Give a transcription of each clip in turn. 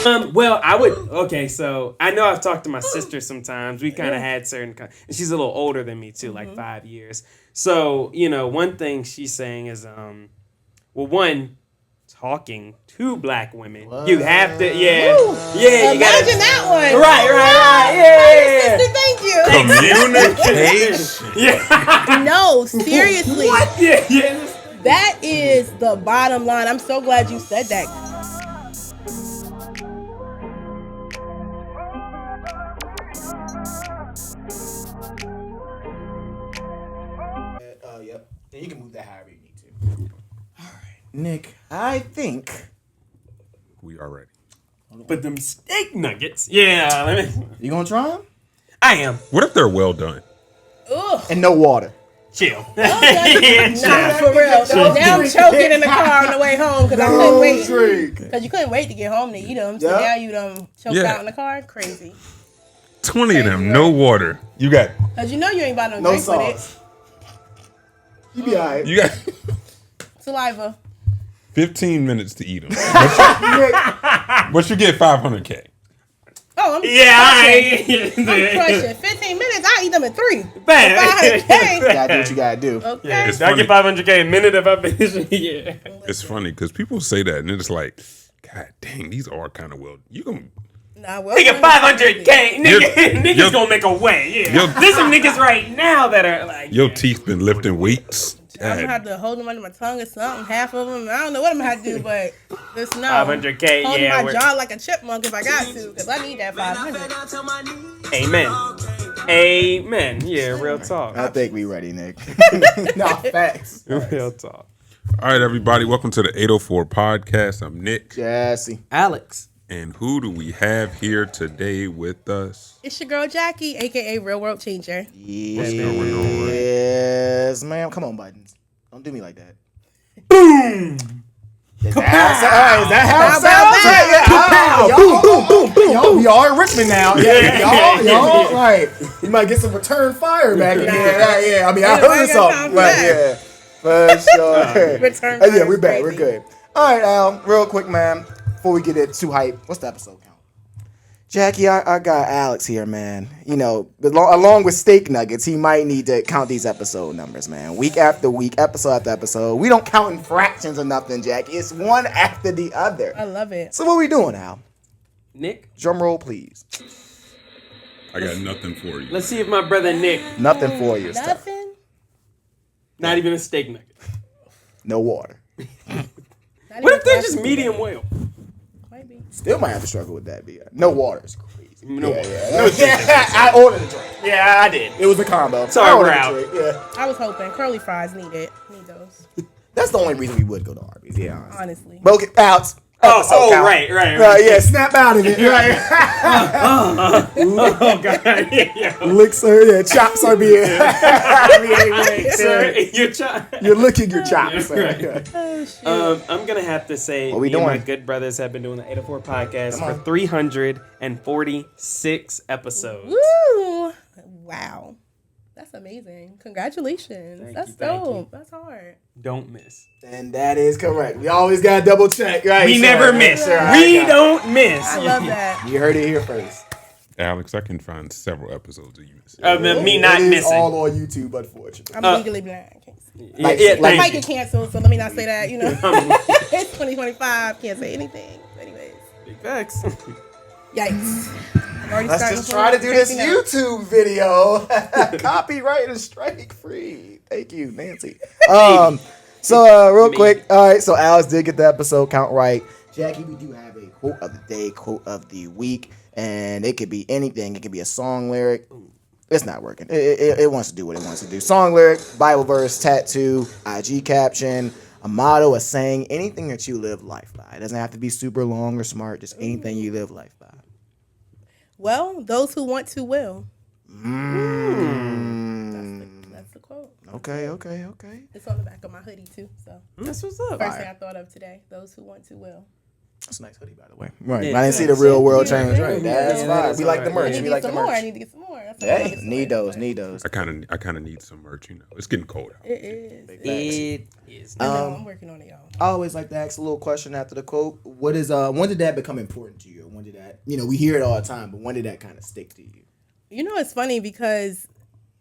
Well, I would. Okay, so I know I've talked to my sister sometimes. We kind of had certain, and she's a little older than me too, like 5 years. So one thing she's saying is, well, one, talking to black women, you have to, you imagine gotta, that one. Right, Thank you. yeah. No, seriously. What? Yeah. That is the bottom line. I'm so glad you said that. Yep. And you can move that however you need to. All right, Nick. I think we are ready. But them steak nuggets, you gonna try them? I am. What if they're well done? Ugh. And no water. Chill. Nah, for real. Now I'm choking in the car on the way home because I couldn't wait. Because you couldn't wait to get home to eat them. So now you done choked out in the car. Crazy. 20 of them, no water. You got. Because you know you ain't about no drink sauce. with it. You be all right. You got Saliva. 15 minutes to eat them. But you get $500K. Oh, I'm crushing. 15 minutes, I'll eat them in 3. Bam. $500K. You gotta do what you gotta do. Okay. I get $500K a minute if I finish. It's funny because people say that and it's like, God dang, these are kind of well. You can. Nigga, $500K. Niggas gonna make a way. There's some niggas right now that are like. Your teeth been lifting weights. I'm gonna have to hold them under my tongue or something. Half of them. I don't know what I'm gonna have to do, but just know. $500K, holding my jaw like a chipmunk if I got to, because I need that 500. Amen. Yeah, real talk. I think we ready, Nick. Nah, facts. Real talk. All right, everybody. Welcome to the 804 podcast. I'm Nick. Jesse. Alex. And who do we have here today with us? It's your girl Jackie, aka Real World Changer. Yes, ma'am. Come on, buttons. Don't do me like that. Boom. Is that how it sounds? Boom, boom, boom, boom. Y'all, we are in Richmond now. Y'all, right. You might get some return fire back in here. Yeah. I mean, I heard something. Right, for sure. Return fire. Yeah, we're back. We're good. All right, Al. Real quick, man. Before we get it too hype, what's the episode count? Jackie, I got Alex here, man. Along with steak nuggets, he might need to count these episode numbers, man. Week after week, episode after episode. We don't count in fractions or nothing, Jackie. It's one after the other. I love it. So what we doing, Al? Nick? Drum roll, please. I got nothing for you. Let's see if my brother Nick. Nothing for you. Nothing? Not even a steak nugget. No water. What if they're just medium well? Still might have to struggle with that, but no water is crazy. No water. I ordered a drink. Yeah, I did. It was a combo. Sorry, we're out. I was hoping curly fries need those. That's the only reson we would go to Arby's. Yeah, honestly. But okay, Alex. Right. Yeah, snap out of it. Right. Oh God. Yeah. Licks her. Yeah, chops are being. You're licking your chops. Right. I'm gonna have to say, what we doing? My good brothers have been doing the 804 podcast for 346 episodes. Woo! Wow. That's amazing. Congratulations. That's dope. That's hard. Don't miss. And that is correct. We always got to double check, right? We never miss. We don't miss. I love that. You heard it here first. Alex, I can find several episodes of you missing. Me not missing. It's all on YouTube, unfortunately. I'm legally blind. I might get canceled, so let me not say that. It's 2025. Can't say anything. Anyways. Big facts. Yikes. Let's just try to do this YouTube video. Copyright and strike free. Thank you, Nancy. So real quick. All right. So Alex did get the episode count right. Jackie, we do have a quote of the day, quote of the week, and it could be anything. It could be a song lyric. It's not working. It wants to do what it wants to do. Song lyric, Bible verse, tattoo, IG caption, a motto, a saying, anything that you live life by. It doesn't have to be super long or smart. Just anything you live life by. Well, those who want to will. That's the quote. Okay. It's on the back of my hoodie too. So that's what's up. First thing I thought of today. Those who want to will. That's a nice hoodie, by the way. Right. Yeah, I didn't see the real world change. Right. That's fine. We like the merch. We like the merch. I need to get some more. Hey, need those. I kind of need some merch. It's getting cold out. It is. It is. I know, I'm working on it, y'all. I always like to ask a little question after the quote. When did that become important to you? When did that, we hear it all the time, but when did that kind of stick to you? It's funny because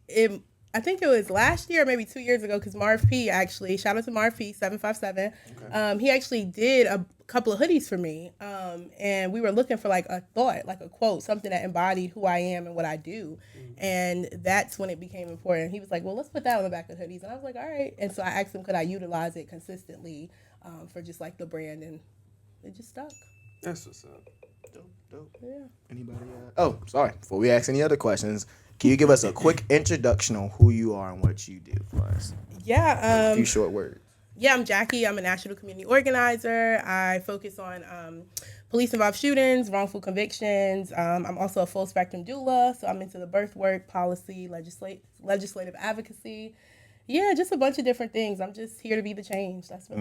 I think it was last year or maybe 2 years ago, because Marv P actually, shout out to Marv P 757. Okay. He actually did a couple of hoodies for me. And we were looking for like a thought, like a quote, something that embodied who I am and what I do. Mm-hmm. And that's when it became important. He was like, well, let's put that on the back of hoodies. And I was like, all right. And so I asked him, could I utilize it consistently for just like the brand, and it just stuck. That's what's up. Dope. Yeah. Anybody? Oh, sorry. Before we ask any other questions, can you give us a quick introduction on who you are and what you do for us? Yeah. A few short words. Yeah, I'm Jackie. I'm a national community organizer. I focus on police-involved shootings, wrongful convictions. I'm also a full-spectrum doula, so I'm into the birth work, policy, legislative advocacy. Yeah, just a bunch of different things. I'm just here to be the change. That's what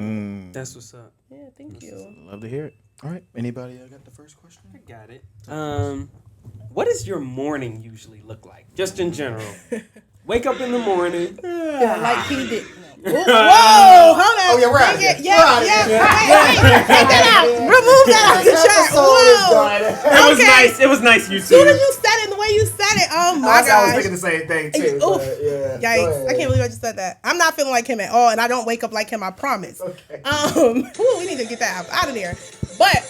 That's what's up. Yeah, thank you. Love to hear it. All right. Anybody got the first question? I got it. What does your morning usually look like? Just in general. Wake up in the morning. Like he did. Whoa, hold on. Oh, you're right. Yeah. Take that out. Remove that out the chat. Whoa. It was nice. It was nice, you As soon two. as you said it, the way you said it, oh my gosh. I was thinking the same thing too. Oof. Yeah. Yikes. I can't believe I just said that. I'm not feeling like him at all, and I don't wake up like him, I promise. Okay. We need to get that out of there. But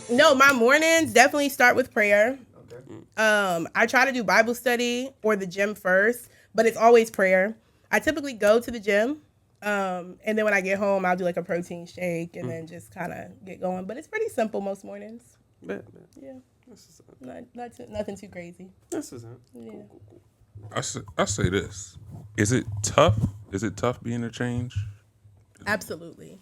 no, my mornings definitely start with prayer. Okay. I try to do Bible study or the gym first, but it's always prayer. I typically go to the gym, and then when I get home, I'll do like a protein shake and then just kind of get going. But it's pretty simple most mornings. Yeah. Nothing too crazy. That's what's up. Yeah. Cool. I say this. Is it tough? Is it tough being a change? Absolutely.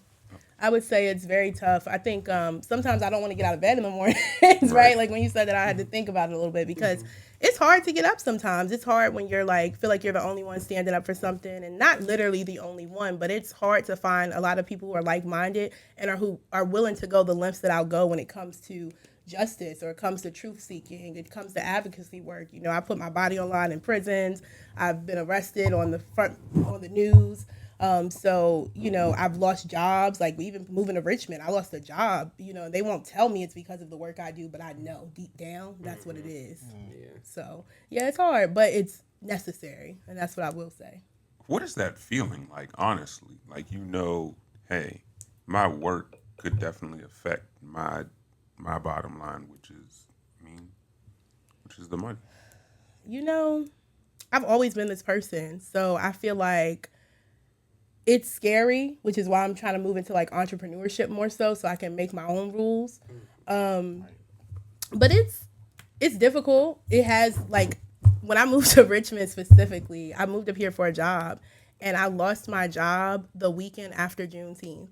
I would say it's very tough. I think sometimes I don't want to get out of bed in the mornings, right? Like when you said that, I had to think about it a little bit because it's hard to get up sometimes. It's hard when you're like, feel like you're the only one standing up for something, and not literally the only one, but it's hard to find a lot of people who are like-minded and who are willing to go the lengths that I'll go when it comes to justice, or it comes to truth seeking, it comes to advocacy work. I put my body online in prisons. I've been arrested on the news. So, I've lost jobs, like even moving to Richmond, I lost a job, they won't tell me it's because of the work I do, but I know deep down that's what it is. Yeah. So, yeah, it's hard, but it's necessary. And that's what I will say. What is that feeling like, honestly? Like, hey, my work could definitely affect my bottom line, which is the money. I've always been this person. So I feel like it's scary, which is why I'm trying to move into like entrepreneurship more so I can make my own rules. But it's difficult. It has, like, when I moved to Richmond specifically, I moved up here for a job, and I lost my job the weekend after Juneteenth.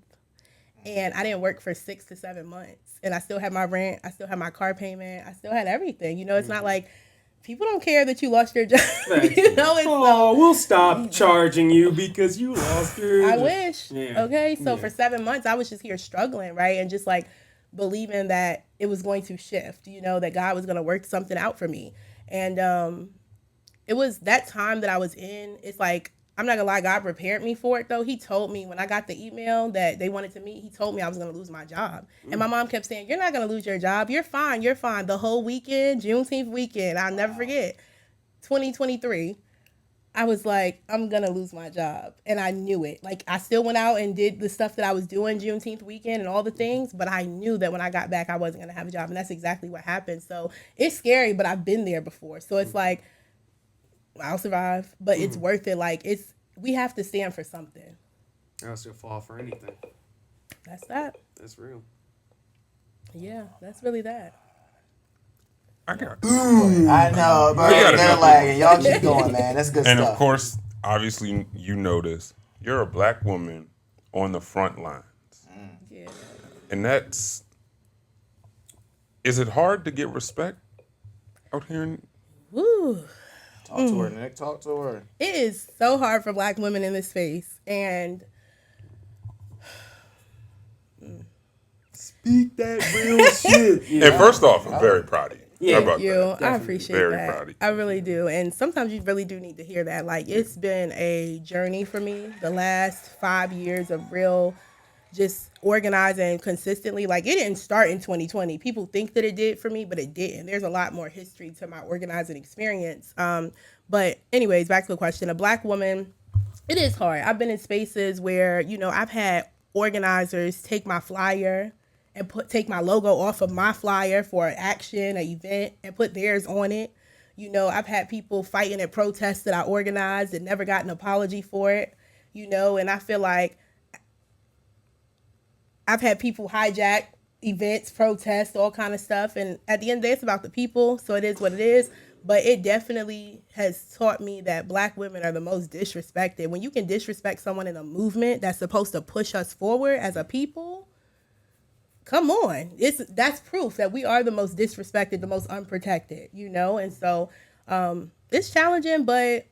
And I didn't work for 6 to 7 months. And I still had my rent. I still had my car payment. I still had everything. It's not like people don't care that you lost your job. We'll stop charging you because you lost your job. I wish. Yeah. Okay. So for 7 months, I was just here struggling, right? And just like believing that it was going to shift, that God was going to work something out for me. And it was that time that I was in. It's like, I'm not gonna lie, God prepared me for it though. He told me when I got the email that they wanted to meet, he told me I was gonna lose my job. And my mom kept saying, you're not gonna lose your job. You're fine. The whole weekend, Juneteenth weekend, I'll never forget, 2023, I was like, I'm gonna lose my job. And I knew it. Like, I still went out and did the stuff that I was doing Juneteenth weekend and all the things, but I knew that when I got back, I wasn't gonna have a job. And that's exactly what happened. So it's scary, but I've been there before. So it's like, I'll survive, but it's worth it. Like, we have to stand for something. Else you'll fall for anything. That's that. That's real. Yeah, that's really that. I know, but they're lagging. Y'all keep going, man. That's good stuff. And of course, obviously, you know this. You're a black woman on the front lines. Yeah. And is it hard to get respect out here? Woo. Talk to her, Nick. Talk to her. It is so hard for black women in this space. And speak that real shit. You know? And first off, I'm very proud of you. Yeah, How about Thank you. that? I appreciate Very that. proud of you. I really do. And sometimes you really do need to hear that. Like, it's been a journey for me the last 5 years of real just organizing consistently. Like, it didn't start in 2020. People think that it did for me, but it didn't. There's a lot more history to my organizing experience. But anyways, back to the question. A Black woman, it is hard. I've been in spaces where, I've had organizers take my flyer and take my logo off of my flyer for an action, an event, and put theirs on it. I've had people fighting at protests that I organized and never got an apology for it, and I feel like I've had people hijack events, protests, all kind of stuff. And at the end of the day, it's about the people. So it is what it is. But it definitely has taught me that Black women are the most disrespected. When you can disrespect someone in a movement that's supposed to push us forward as a people, come on. That's proof that we are the most disrespected, the most unprotected, And so it's challenging, but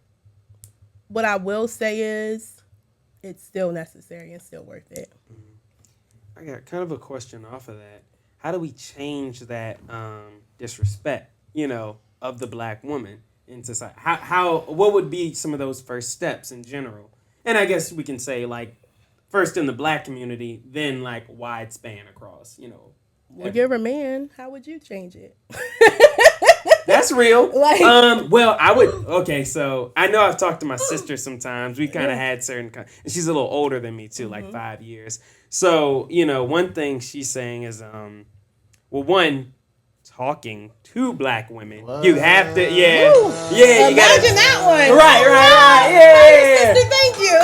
what I will say is it's still necessary and still worth it. I got kind of a question off of that. How do we change that disrespect, of the Black woman in society? What would be some of those first steps in general? And I guess we can say, like, first in the Black community, then like wide span across, Well, you're a man. How would you change it? That's real. Like, I would. Okay, so I know I've talked to my sister sometimes. We kind of had certain, and she's a little older than me too, like 5 years. So one thing she's saying is, one, talking to Black women, you have to, yeah, Woo. yeah. You Imagine that one. Right. Sister, thank you.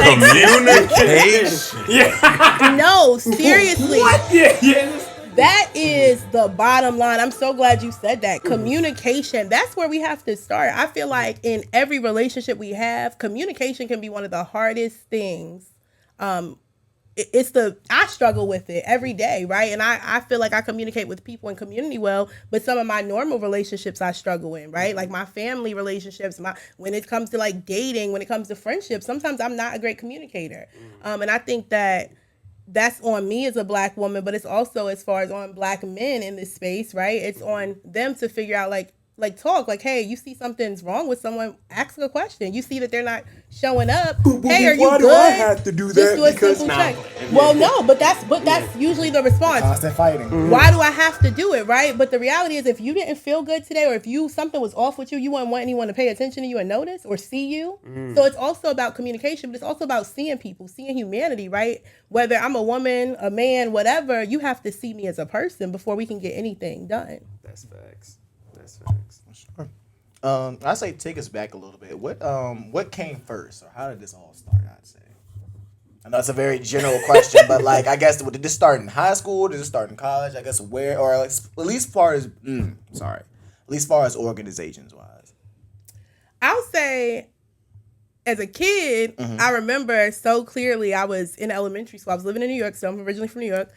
Communication. Yeah. No, seriously. What? Yeah. That is the bottom line. I'm so glad you said that. Communication, that's where we have to start. I feel like in every relationship we have, communication can be one of the hardest things. I struggle with it every day, right? And I feel like I communicate with people in community well, but some of my normal relationships I struggle in, right? Like my family relationships, when it comes to like dating, when it comes to friendships, sometimes I'm not a great communicator. And I think that's on me as a Black woman, but it's also as far as on Black men in this space, right? It's on them to figure out like talk, like, hey, you see something's wrong with someone, ask a question. You see that they're not showing up. Hey, are you good? Why do I have to do that? Just do a Because simple check. Well, no, but that's usually the response. constant fighting. Why do I have to do it, right? But the reality is, if you didn't feel good today, or if something was off with you, you wouldn't want anyone to pay attention to you and notice or see you. So it's also about communication, but it's also about seeing people, seeing humanity, right? Whether I'm a woman, a man, whatever, you have to see me as a person before we can get anything done. That's facts. Sure. I say take us back a little bit. What came first, or how did this all start? I'd say. I know it's a very general question, but like I guess did this start in high school? Did it start in college? I guess where, or like, at least far as organizations wise. I'll say, as a kid, I remember so clearly. I was in elementary school. I was living in New York, so I'm originally from New York,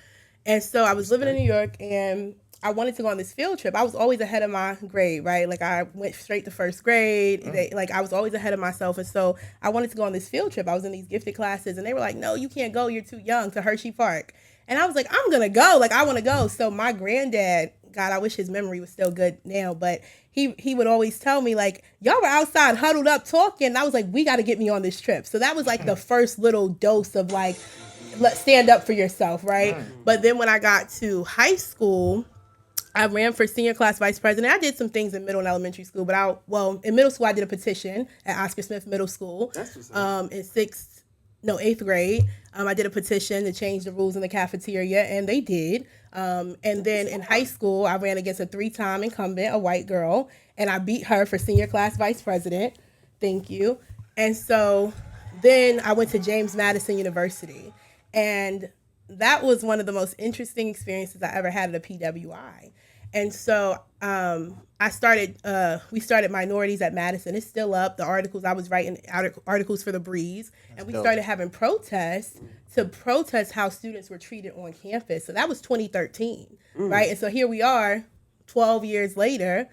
and so I was living in New York, and I wanted to go on this field trip. I was always ahead of my grade, right? Like I went straight to first grade. I was always ahead of myself. And so I wanted to go on this field trip. I was in these gifted classes and they were like, no, you can't go. You're too young, to Hershey Park. And I was like, I'm going to go. Like, I want to go. So my granddad, God, I wish his memory was still good now, but he would always tell me, like, y'all were outside huddled up talking. And I was like, we got to get me on this trip. So that was like the first little dose of like, let's stand up for yourself, right? But then when I got to high school, I ran for senior class vice president. I did some things in middle and elementary school, but in middle school, I did a petition at Oscar Smith Middle School. That's what's up. In 8th grade. I did a petition to change the rules in the cafeteria, and they did. And then in high school, I ran against a 3-time incumbent, a white girl, and I beat her for senior class vice president. Thank you. And so then I went to James Madison University, and that was one of the most interesting experiences I ever had at a PWI. And so we started Minorities at Madison. It's still up. The articles, I was writing articles for The Breeze. And we started having protests to protest how students were treated on campus. So that was 2013, right? And so here we are 12 years later.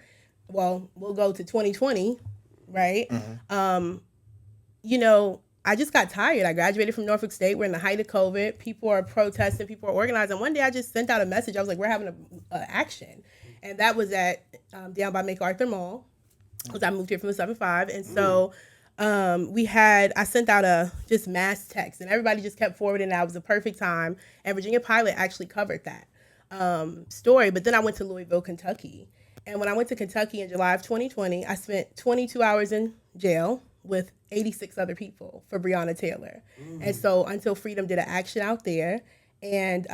Well, we'll go to 2020, right? I just got tired. I graduated from Norfolk State. We're in the height of COVID. People are protesting. People are organizing. One day I just sent out a message. I was like, we're having a action. And that was at down by MacArthur Mall, because I moved here from the 7-5. And so I sent out a just mass text, and everybody just kept forwarding that. It was the perfect time. And Virginia Pilot actually covered that story. But then I went to Louisville, Kentucky. And when I went to Kentucky in July of 2020, I spent 22 hours in jail with 86 other people for Breonna Taylor. And so Until Freedom did an action out there. And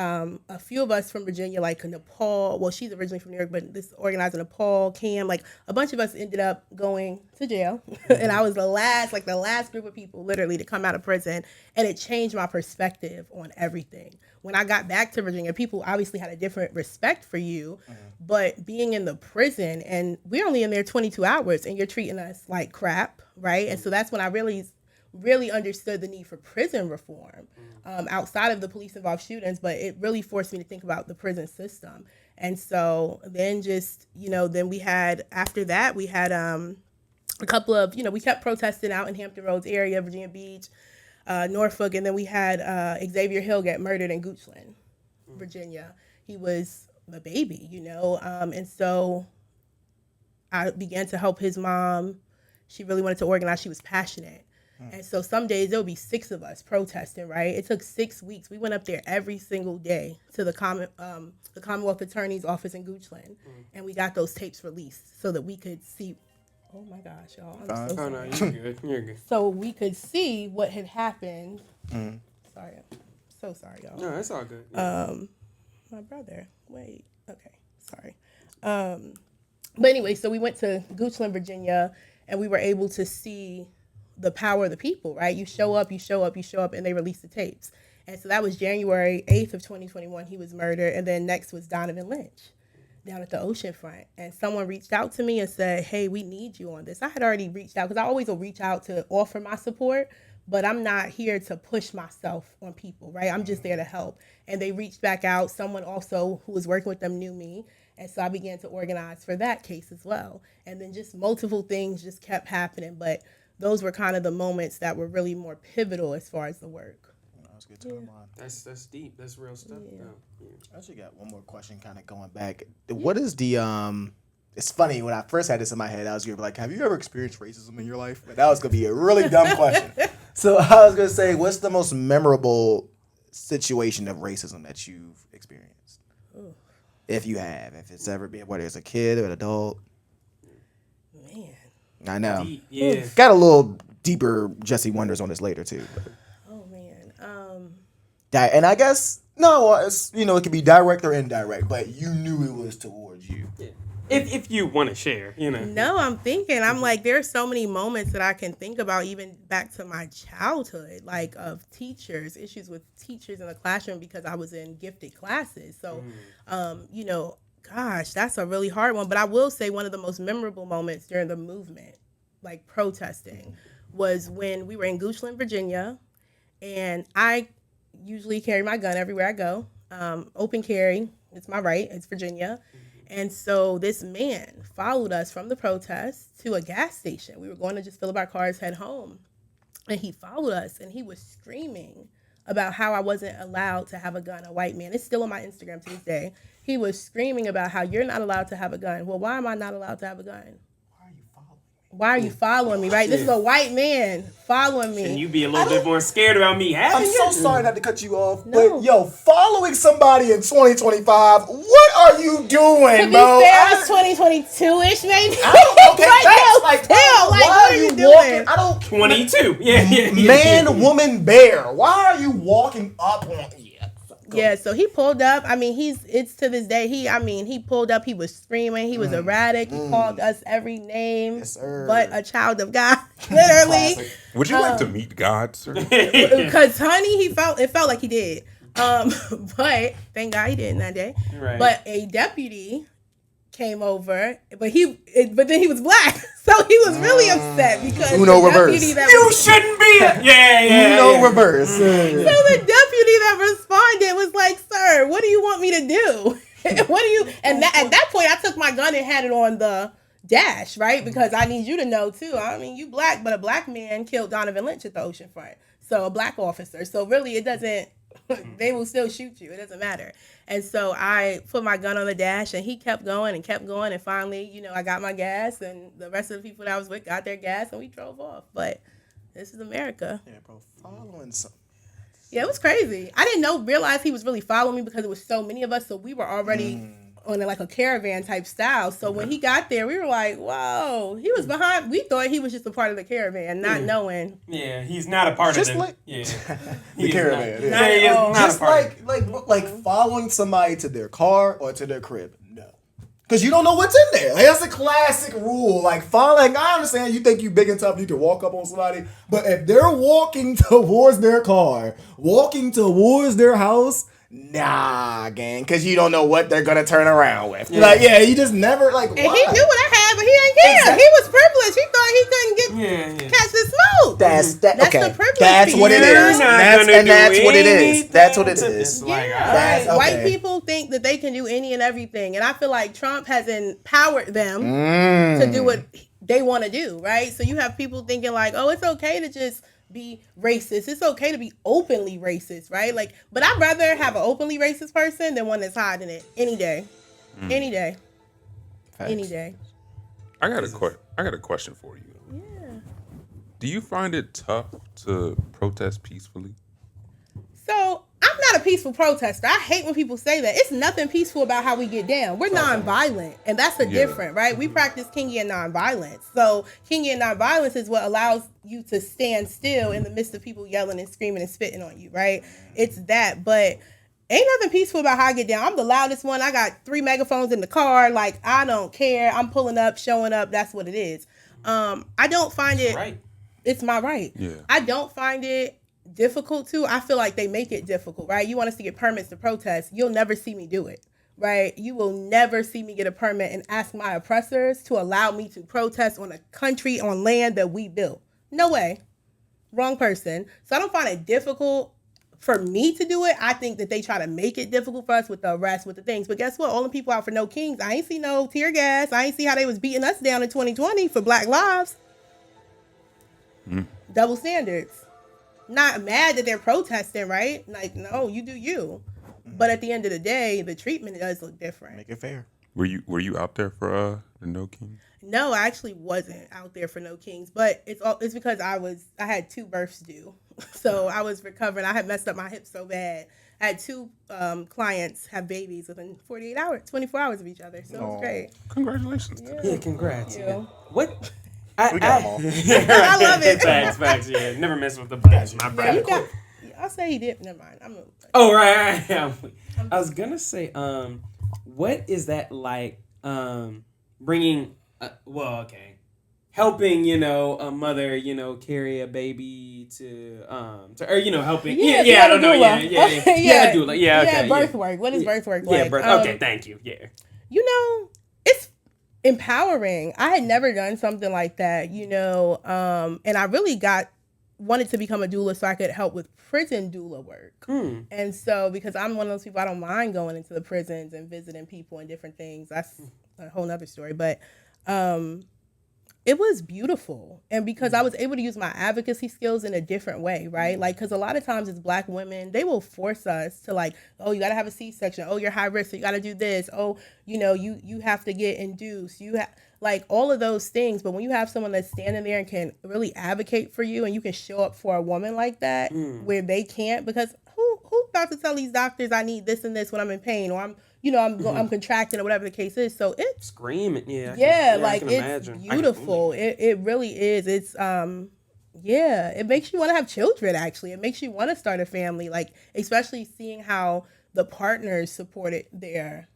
a few of us from Virginia, like Nepal, well, she's originally from New York, but this organizer, Nepal, Cam, like a bunch of us ended up going to jail. And I was the last group of people literally to come out of prison. And it changed my perspective on everything. When I got back to Virginia, people obviously had a different respect for you, but being in the prison, and we're only in there 22 hours and you're treating us like crap, right? And so that's when I really understood the need for prison reform outside of the police-involved shootings, but it really forced me to think about the prison system. And so then then we had a couple of, we kept protesting out in Hampton Roads area, Virginia Beach, Norfolk, and then we had Xavier Hill get murdered in Goochland, Virginia. He was a baby, and so I began to help his mom. She really wanted to organize. She was passionate. And so some days there would be 6 of us protesting, right? It took 6 weeks. We went up there every single day to the Commonwealth Attorney's office in Goochland, and we got those tapes released so that we could see. Oh my gosh, y'all! I'm so sorry. No, you're good. You're good. So we could see what had happened. Sorry, I'm so sorry, y'all. No, it's all good. My brother. Wait. Okay. Sorry. But anyway, so we went to Goochland, Virginia, and we were able to see the power of the people, right? You show up, and they release the tapes. And so that was January 8th of 2021. He was murdered. And then next was Donovan Lynch down at the ocean front. And someone reached out to me and said, hey, we need you on this. I had already reached out, because I always will reach out to offer my support, but I'm not here to push myself on people, right? I'm just there to help. And they reached back out. Someone also who was working with them knew me. And so I began to organize for that case as well. And then just multiple things just kept happening. But those were kind of the moments that were really more pivotal as far as the work. That's good timeline. That's deep. That's real stuff. Yeah. I actually got one more question kind of going back. What is the it's funny, when I first had this in my head, I was going to be like, have you ever experienced racism in your life? But that was going to be a really dumb question. So I was going to say, what's the most memorable situation of racism that you've experienced? Ooh. If you have, if it's ever been, whether it's a kid or an adult. Man. I know. Yeah. Got a little deeper Jesse Wonders on this later too. But. Oh man. And I guess it's it could be direct or indirect, but you knew it was towards you. Yeah. If you want to share, No, I'm like, there are so many moments that I can think about, even back to my childhood, like of teachers, issues with teachers in the classroom, because I was in gifted classes. So, gosh, that's a really hard one. But I will say one of the most memorable moments during the movement, like protesting, was when we were in Goochland, Virginia, and I usually carry my gun everywhere I go. Open carry, it's my right, it's Virginia. And so this man followed us from the protest to a gas station. We were going to just fill up our cars, head home. And he followed us, and he was screaming about how I wasn't allowed to have a gun, a white man. It's still on my Instagram to this day. He was screaming about how you're not allowed to have a gun. Well, why am I not allowed to have a gun? Why are you following me, right? This is a white man following me. And you be a little bit more scared about me having I'm so sorry not to cut you off, but following somebody in 2025, what are you doing, to be bro? fair, it's 2022-ish, maybe. Okay, what are you doing? 22. Yeah. Man, woman, bear. Why are you walking up on? Yeah, so he pulled up. I mean, it's to this day. He pulled up. He was screaming. He was erratic. He called us every name but a child of God, literally. Would you like to meet God, sir? Because, honey, it felt like he did. But thank God he didn't that day. Right. But a deputy came over, but then he was black, so he was really upset because Uno reverse. You shouldn't be. Uno reverse. So the deputy that responded was like, "Sir, what do you want me to do? What do you?" And at that point, I took my gun and had it on the dash, right? Because I need you to know too. I mean, you black, but a black man killed Donovan Lynch at the oceanfront. So a black officer. So really, it doesn't. They will still shoot you. It doesn't matter. And so I put my gun on the dash, and he kept going, and finally, you know, I got my gas, and the rest of the people that I was with got their gas, and we drove off. But this is America. Yeah, bro, following some. Yeah, it was crazy. I didn't realize he was really following me because it was so many of us. So we were already on like a caravan type style. So when he got there, we were like, whoa, he was behind. We thought he was just a part of the caravan, not knowing. Yeah, he's not a part Just of like- the caravan. Yeah, he is not Just a part of it. like following somebody to their car or to their crib. No. Because you don't know what's in there. Like, that's a classic rule. Like, following, I understand you think you big and tough, you can walk up on somebody. But if they're walking towards their car, walking towards their house, nah, gang. Because you don't know what they're going to turn around with. Yeah. Like, yeah, you just never, like, And why? he knew what I had, but he didn't care. Exactly. He was privileged. He thought he couldn't catch the smoke. That's okay. The privilege. That's what it You're is. not That's gonna that's do what it is. anything That's what it to- is. It's like, Yeah, all right. okay. white people think that they can do any and everything, and I feel like Trump has empowered them to do what they want to do, right? So you have people thinking like, oh, it's okay to just be racist. It's okay to be openly racist, right? Like, but I'd rather have an openly racist person than one that's hiding it any day, any day, any day. I got a question for you. Yeah. Do you find it tough to protest peacefully? So I'm not a peaceful protester. I hate when people say that. It's nothing peaceful about how we get down. We're nonviolent, and that's the different, right? We practice Kingian nonviolence. So Kingian nonviolence is what allows you to stand still in the midst of people yelling and screaming and spitting on you, right? It's that, but ain't nothing peaceful about how I get down. I'm the loudest one. I got 3 megaphones in the car. Like, I don't care. I'm pulling up, showing up. That's what it is. I don't find it. Right. It's my right. Yeah. I don't find it difficult to. I feel like they make it difficult, right? You want us to get permits to protest. You'll never see me do it, right? You will never see me get a permit and ask my oppressors to allow me to protest on a country, on land that we built. No way. Wrong person. So I don't find it difficult for me to do it. I think that they try to make it difficult for us with the arrest, with the things. But guess what? All the people out for no kings. I ain't see no tear gas. I ain't see how they was beating us down in 2020 for Black lives. Double standards. Not mad that they're protesting, right? Like, no, you do you. But at the end of the day, the treatment does look different. Make it fair. Were you out there for the No King? No, I actually wasn't out there for no kings, but it's because I had 2 births due. So I was recovering. I had messed up my hip so bad. I had 2 clients have babies within 48 hours, 24 hours of each other. So it was great. Congratulations to them. Yeah, congrats. Thank Yeah. you. What? We got them all. I love it. Facts. Yeah, never mess with the blacks. My Yeah, brother. you got, I'll say he did. Never mind. Oh right. I was gonna say, what is that like? Bringing, helping, a mother, carry a baby to or helping. Yeah, I don't know. Yeah, doula. Yeah, okay. Birth work. What is birth work Yeah, like? birth. Okay, thank you. Yeah. It's empowering. I had never done something like that, and I really wanted to become a doula so I could help with prison doula work. And so, because I'm one of those people, I don't mind going into the prisons and visiting people and different things. That's a whole nother story. But it was beautiful. And because I was able to use my advocacy skills in a different way, right? Like, because a lot of times as Black women, they will force us to like, oh, you got to have a C-section. Oh, you're high risk, so you got to do this. Oh, you have to get induced. You have like all of those things. But when you have someone that's standing there and can really advocate for you, and you can show up for a woman like that where they can't, because who's about to tell these doctors I need this and this when I'm in pain, or I'm contracting, or whatever the case is. So it's Screaming, yeah. I can it's imagine. Beautiful. It really is. It's it makes you want to have children. Actually, it makes you want to start a family. Like, especially seeing how the partners supported their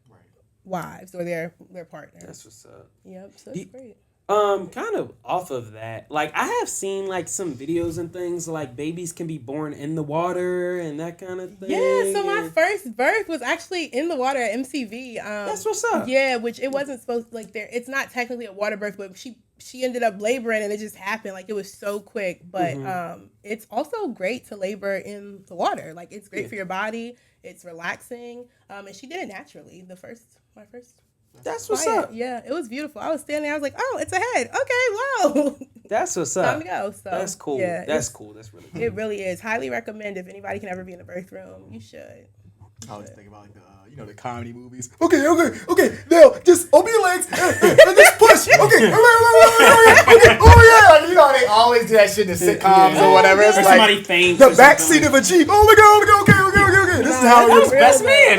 wives or their partners. That's what's up. Yep. So it's great. Kind of off of that, like I have seen like some videos and things like babies can be born in the water and that kind of thing. Yeah, so my first birth was actually in the water at MCV. That's what's up. Yeah, which it wasn't supposed to, like there. It's not technically a water birth, but she ended up laboring and it just happened. Like it was so quick, but it's also great to labor in the water. Like it's great for your body. It's relaxing. And she did it naturally. My first That's what's quiet. up. Yeah, it was beautiful. I was standing there. I was like, oh, it's ahead. Okay, whoa. That's what's up. Time to go. So That's cool. Yeah, That's cool. That's really cool. It really is. Highly recommend if anybody can ever be in the birth room, you should. I always think about like the comedy movies. Okay. Now just open your legs and just push. Okay. Okay. Oh yeah. Like, they always do that shit in sitcoms or whatever. It's Or like somebody faints. the or back something. seat of a Jeep. Oh my god. Okay. This is how it is. Best man.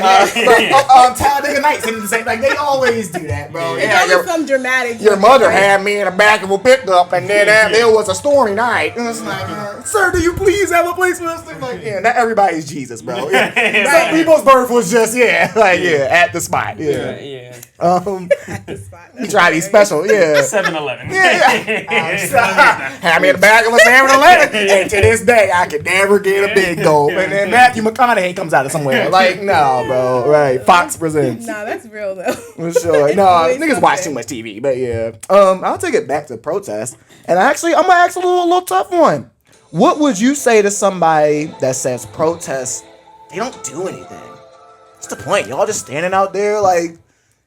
Talladega Nights and the same. Like they always do that, bro. Yeah, that was some dramatic. Your mother had me in the back of a pickup, and then there was a stormy night. And it's like, sir, do you please have a place for us? Like, yeah, not everybody's Jesus, bro. Yeah. Some people's birth was just at the spot. Yeah. Yeah. At the spot. You try these special, 7-Eleven. Had me in the back of a 7-Eleven, and to this day, I could never get a big gulp. And then Matthew McConaughey comes out of somewhere. Like, no, bro. Right. Fox presents. Nah, that's real though. For sure. No, niggas watch too much TV, but yeah. I'll take it back to protest. And I'm gonna ask a little tough one. What would you say to somebody that says protests, they don't do anything? What's the point? Y'all just standing out there like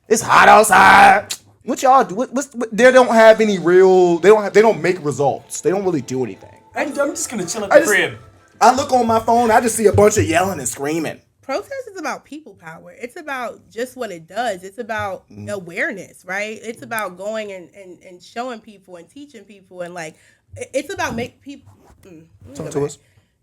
it's hot outside. What y'all do? What they don't have any real. They don't make results. They don't really do anything. I'm just gonna chill at the crib. I look on my phone. I just see a bunch of yelling and screaming. Protest is about people power. It's about just what it does. It's about awareness, right? It's about going and showing people and teaching people and like it's about make people.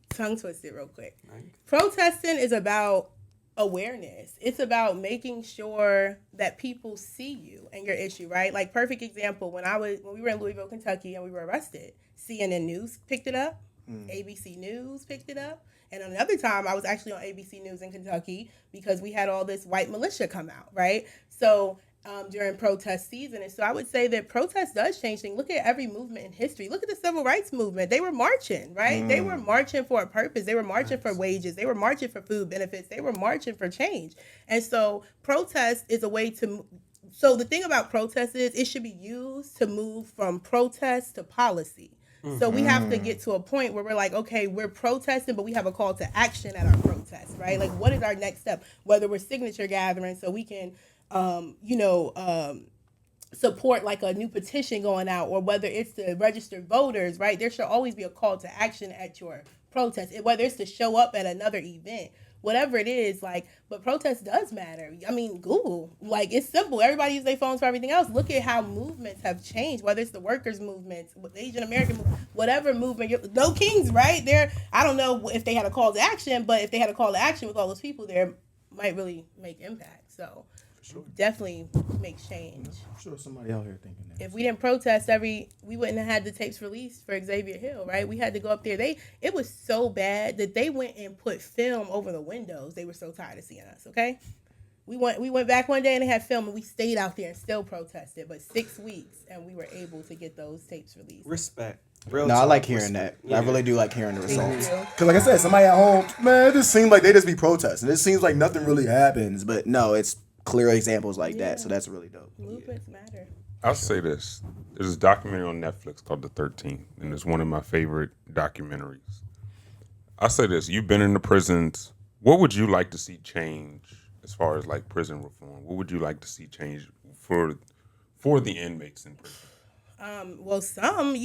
Tongue twisted real quick. Protesting is about awareness. It's about making sure that people see you and your issue, right? Like perfect example, when we were in Louisville, Kentucky and we were arrested, CNN News picked it up, ABC News picked it up, and another time I was actually on ABC News in Kentucky because we had all this white militia come out, right? So during protest season. And so I would say that protest does change things. Look at every movement in history. Look at the civil rights movement. They were marching, right? They were marching for a purpose. They were marching for wages. They were marching for food benefits. They were marching for change. And so protest is a way to... So the thing about protest is it should be used to move from protest to policy. So we have to get to a point where we're like, okay, we're protesting, but we have a call to action at our protest, right? Like, what is our next step? Whether we're signature gathering so we can... support like a new petition going out, or whether it's to register voters, right? There should always be a call to action at your protest, whether it's to show up at another event, whatever it is, like, but protest does matter. I mean, Google, like, it's simple. Everybody uses their phones for everything else. Look at how movements have changed, whether it's the workers' movements, the Asian American movement, whatever movement. No Kings, right? There, I don't know if they had a call to action, but if they had a call to action with all those people there, might really make impact. So definitely makes change. I'm sure somebody out here thinking that. If we didn't protest we wouldn't have had the tapes released for Xavier Hill, right? We had to go up there. It was so bad that they went and put film over the windows. They were so tired of seeing us, okay? We went back one day and they had film and we stayed out there and still protested, but 6 weeks and we were able to get those tapes released. Respect. I like hearing that. Yeah. I really do like hearing the results. Because like I said, somebody at home, man, it just seems like they just be protesting. It seems like nothing really happens, but no, it's clear examples like that, so that's really dope. Movements matter. I'll say this. There's a documentary on Netflix called The 13th, and it's one of my favorite documentaries. I'll say this. You've been in the prisons. What would you like to see change as far as like prison reform? What would you like to see change for the inmates in prison? Well, some,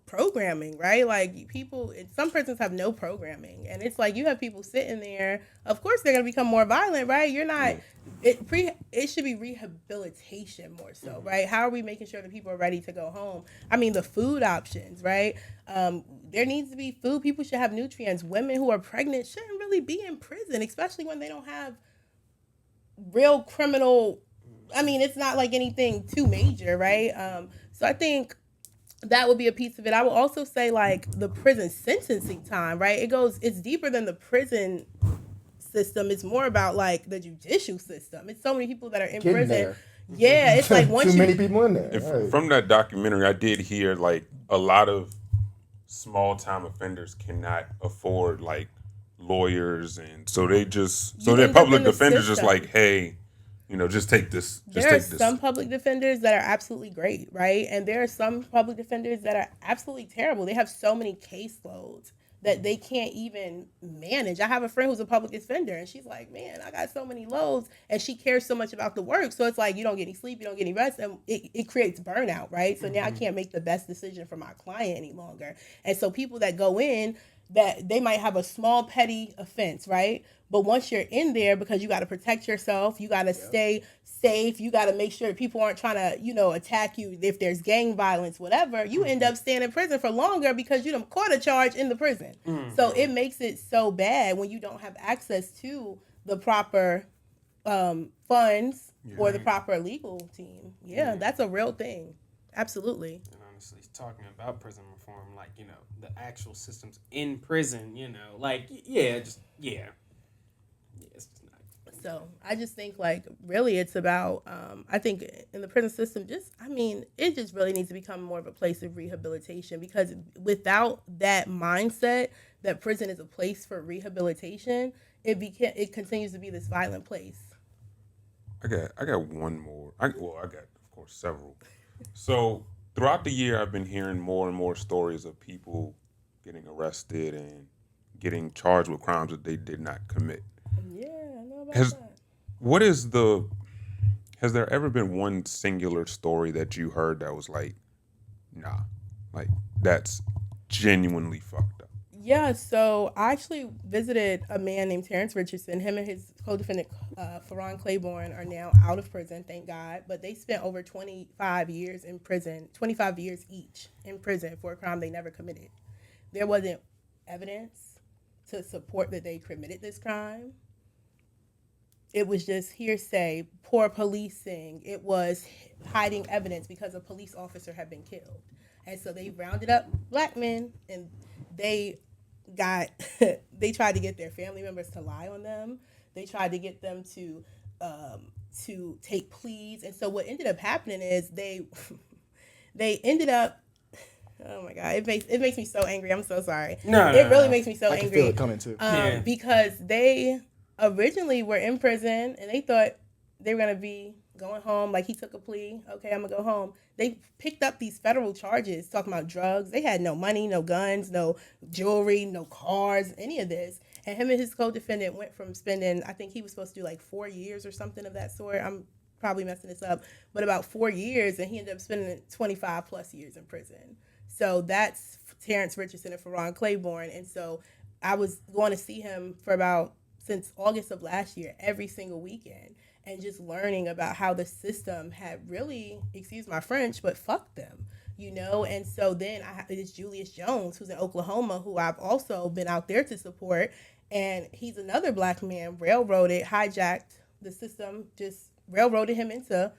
programming, right? Like people, some prisons have no programming, and it's like you have people sitting there. Of course, they're gonna become more violent, right? You're not. It should be rehabilitation more so, right? How are we making sure that people are ready to go home? I mean, the food options, right? There needs to be food. People should have nutrients. Women who are pregnant shouldn't really be in prison, especially when they don't have real criminal. I mean, it's not like anything too major, right? So I think that would be a piece of it. I would also say like the prison sentencing time, right? It's deeper than the prison system. It's more about like the judicial system. It's so many people that are in prison. There. Yeah, it's like once too many people in there. Right. From that documentary, I did hear like a lot of small time offenders cannot afford like lawyers, and so they their public defenders just like, hey, just take this. There are some public defenders that are absolutely great, right? And there are some public defenders that are absolutely terrible. They have so many caseloads that they can't even manage. I have a friend who's a public defender, and she's like, man, I got so many loads, and she cares so much about the work. So it's like, you don't get any sleep, you don't get any rest, and it creates burnout, right? So now I can't make the best decision for my client any longer. And so people that go in, that they might have a small petty offense, right? But once you're in there, because you got to protect yourself, you got to stay safe, you got to make sure people aren't trying to, attack you. If there's gang violence, whatever, you end up staying in prison for longer because you done caught a charge in the prison. So it makes it so bad when you don't have access to the proper funds or the proper legal team. Yeah, that's a real thing. Absolutely. And honestly, talking about prison reform, like, the actual systems in prison, it's just not. So I just think, really it's about, I think in the prison system, it just really needs to become more of a place of rehabilitation, because without that mindset that prison is a place for rehabilitation, it continues to be this violent place. I got one more. I got, of course, several. So throughout the year, I've been hearing more and more stories of people getting arrested and getting charged with crimes that they did not commit. Yeah, I know about that. Has there ever been one singular story that you heard that was like, nah, like that's genuinely fucked up? Yeah, so I actually visited a man named Terrence Richardson. Him and his co-defendant, Ferron Claiborne, are now out of prison, thank God. But they spent over 25 years in prison, 25 years each in prison for a crime they never committed. There wasn't evidence to support that they committed this crime. It was just hearsay, poor policing. It was hiding evidence because a police officer had been killed. And so they rounded up black men, and they tried to get their family members to lie on them. They tried to get them to take pleas. And so what ended up happening is they ended up, oh my God, it makes me so angry. I'm so sorry. It really makes me so angry. I can feel it coming too. Because they originally were in prison and they thought they were going to be going home. Like, he took a plea. Okay, I'm going to go home. They picked up these federal charges talking about drugs. They had no money, no guns, no jewelry, no cars, any of this. And him and his co-defendant went from spending, I think he was supposed to do 4 years or something of that sort. I'm probably messing this up, but about 4 years, and he ended up spending 25 plus years in prison. So that's Terrence Richardson and Ferron Claiborne. And so I was going to see him since August of last year, every single weekend, and just learning about how the system had really, excuse my French, but fucked them, And so then it's Julius Jones, who's in Oklahoma, who I've also been out there to support. And he's another black man, hijacked the system, just railroaded him into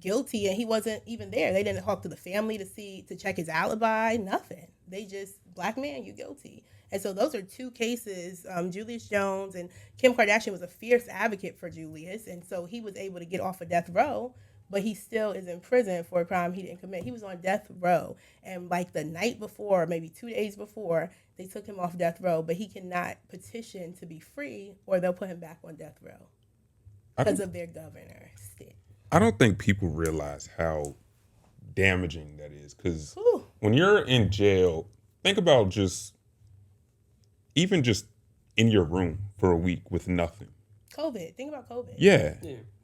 guilty, and he wasn't even there. They didn't talk to the family to check his alibi, nothing. They just, black man, you guilty. And so those are two cases. Julius Jones, and Kim Kardashian was a fierce advocate for Julius, and so he was able to get off of death row, but he still is in prison for a crime he didn't commit. He was on death row, and the night before, maybe 2 days before, they took him off death row, but he cannot petition to be free, or they'll put him back on death row because of their governor. I don't think people realize how damaging that is, because when you're in jail, think about just in your room for a week with nothing. COVID. Think about COVID. Yeah.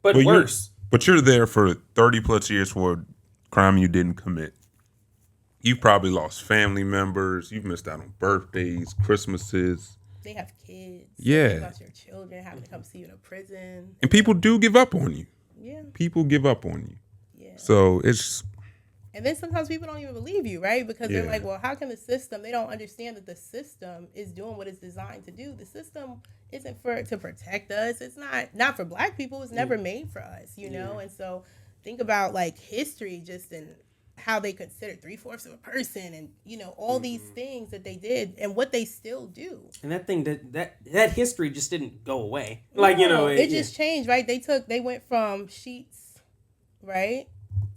But worse. But you're there for 30 plus years for a crime you didn't commit. You've probably lost family members. You've missed out on birthdays, Christmases. They have kids. Yeah. Think about your children having to come see you in a prison. And people do give up on you. Yeah. People give up on you. Yeah. So it's... And then sometimes people don't even believe you, right? Because they're like, well, how can the system... They don't understand that the system is doing what it's designed to do. The system isn't to protect us. It's not for black people. It's never made for us, know? And so think about, history just and how they considered 3/4 of a person and, all these things that they did and what they still do. And that thing, that history just didn't go away. It just changed, right? They went from sheets, right,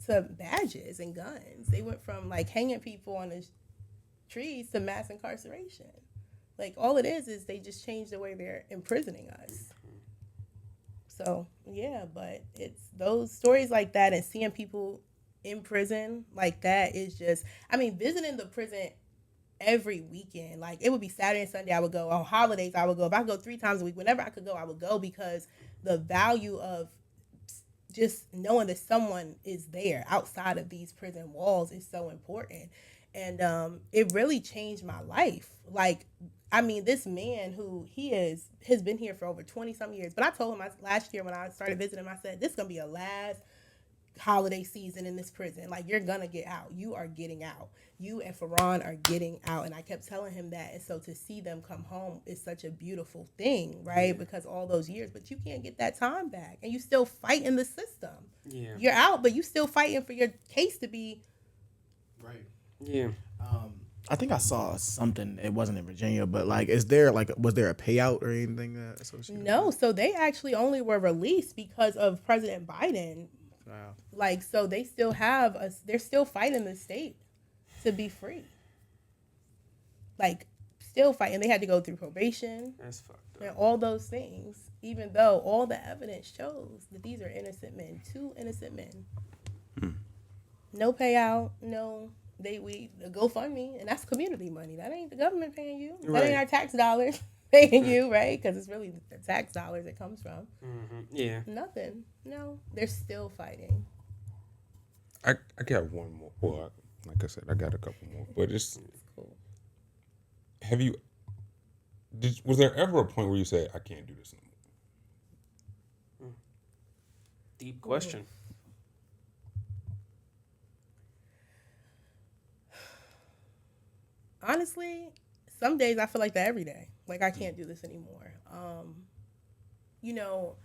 to badges and guns. They went from hanging people on the trees to mass incarceration. All it is they just changed the way they're imprisoning us. So yeah, but it's those stories like that and seeing people in prison like that is just, visiting the prison every weekend. Like it would be Saturday and Sunday I would go. On holidays I would go. If I could go 3 times a week, whenever I could go, I would go because the value of just knowing that someone is there outside of these prison walls is so important. And it really changed my life. Like, I mean, this man who has been here for over 20 some years. But I told him last year when I started visiting him, I said, this is going to be a last holiday season in this prison. Like, you're going to get out. You are getting out. You and Farron are getting out. And I kept telling him that. And so to see them come home is such a beautiful thing, right? Because all those years, but you can't get that time back. And you still fight in the system. Yeah. You're out, but you still fighting for your case to be. Right. Yeah. I think I saw something. It wasn't in Virginia, but like, was there a payout or anything associated? No. So they actually only were released because of President Biden. Wow. Like, so they still have they're still fighting the state to be free. Like, still fighting. They had to go through probation. That's fucked up. And all those things, even though all the evidence shows that these are innocent men, 2 innocent men. No payout, no. The GoFundMe, and that's community money. That ain't the government paying you. That ain't our tax dollars paying you, right? Because it's really the tax dollars it comes from. Mm-hmm. Yeah. Nothing. No, they're still fighting. I got one more. Well, like I said, I got a couple more, but it's cool. Was there ever a point where you said, I can't do this anymore? Deep question. Honestly, some days I feel like that every day. Like, I can't do this anymore. You know,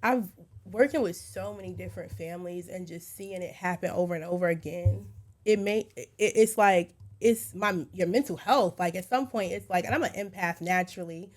I've working with so many different families and just seeing it happen over and over again. It's like your mental health. Like, at some point, it's like, and I'm an empath naturally.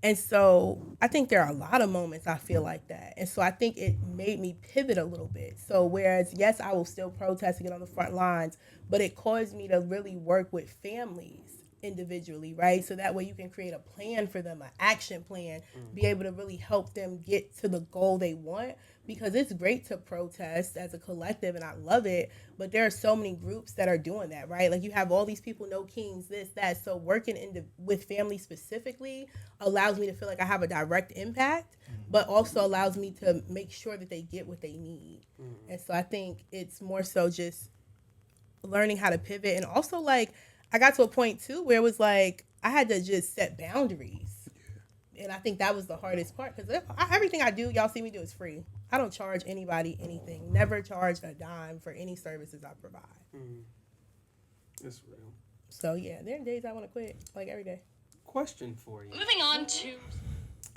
And so I think there are a lot of moments I feel like that. And so I think it made me pivot a little bit. So whereas, yes, I will still protest and get on the front lines, but it caused me to really work with families individually, right? So that way you can create a plan for them, an action plan, be able to really help them get to the goal they want. Because it's great to protest as a collective, and I love it, but there are so many groups that are doing that, right? Like, you have all these people, No Kings, this, that. So working with families specifically allows me to feel like I have a direct impact, but also allows me to make sure that they get what they need. And so I think it's more so just learning how to pivot. And also, like, I got to a point, too, where it was like I had to just set boundaries. And I think that was the hardest part, because everything I do, y'all see me do, is free. I don't charge anybody anything. Never charge a dime for any services I provide. That's real. So, yeah, there are days I want to quit, like, every day. Question for you. Moving on to...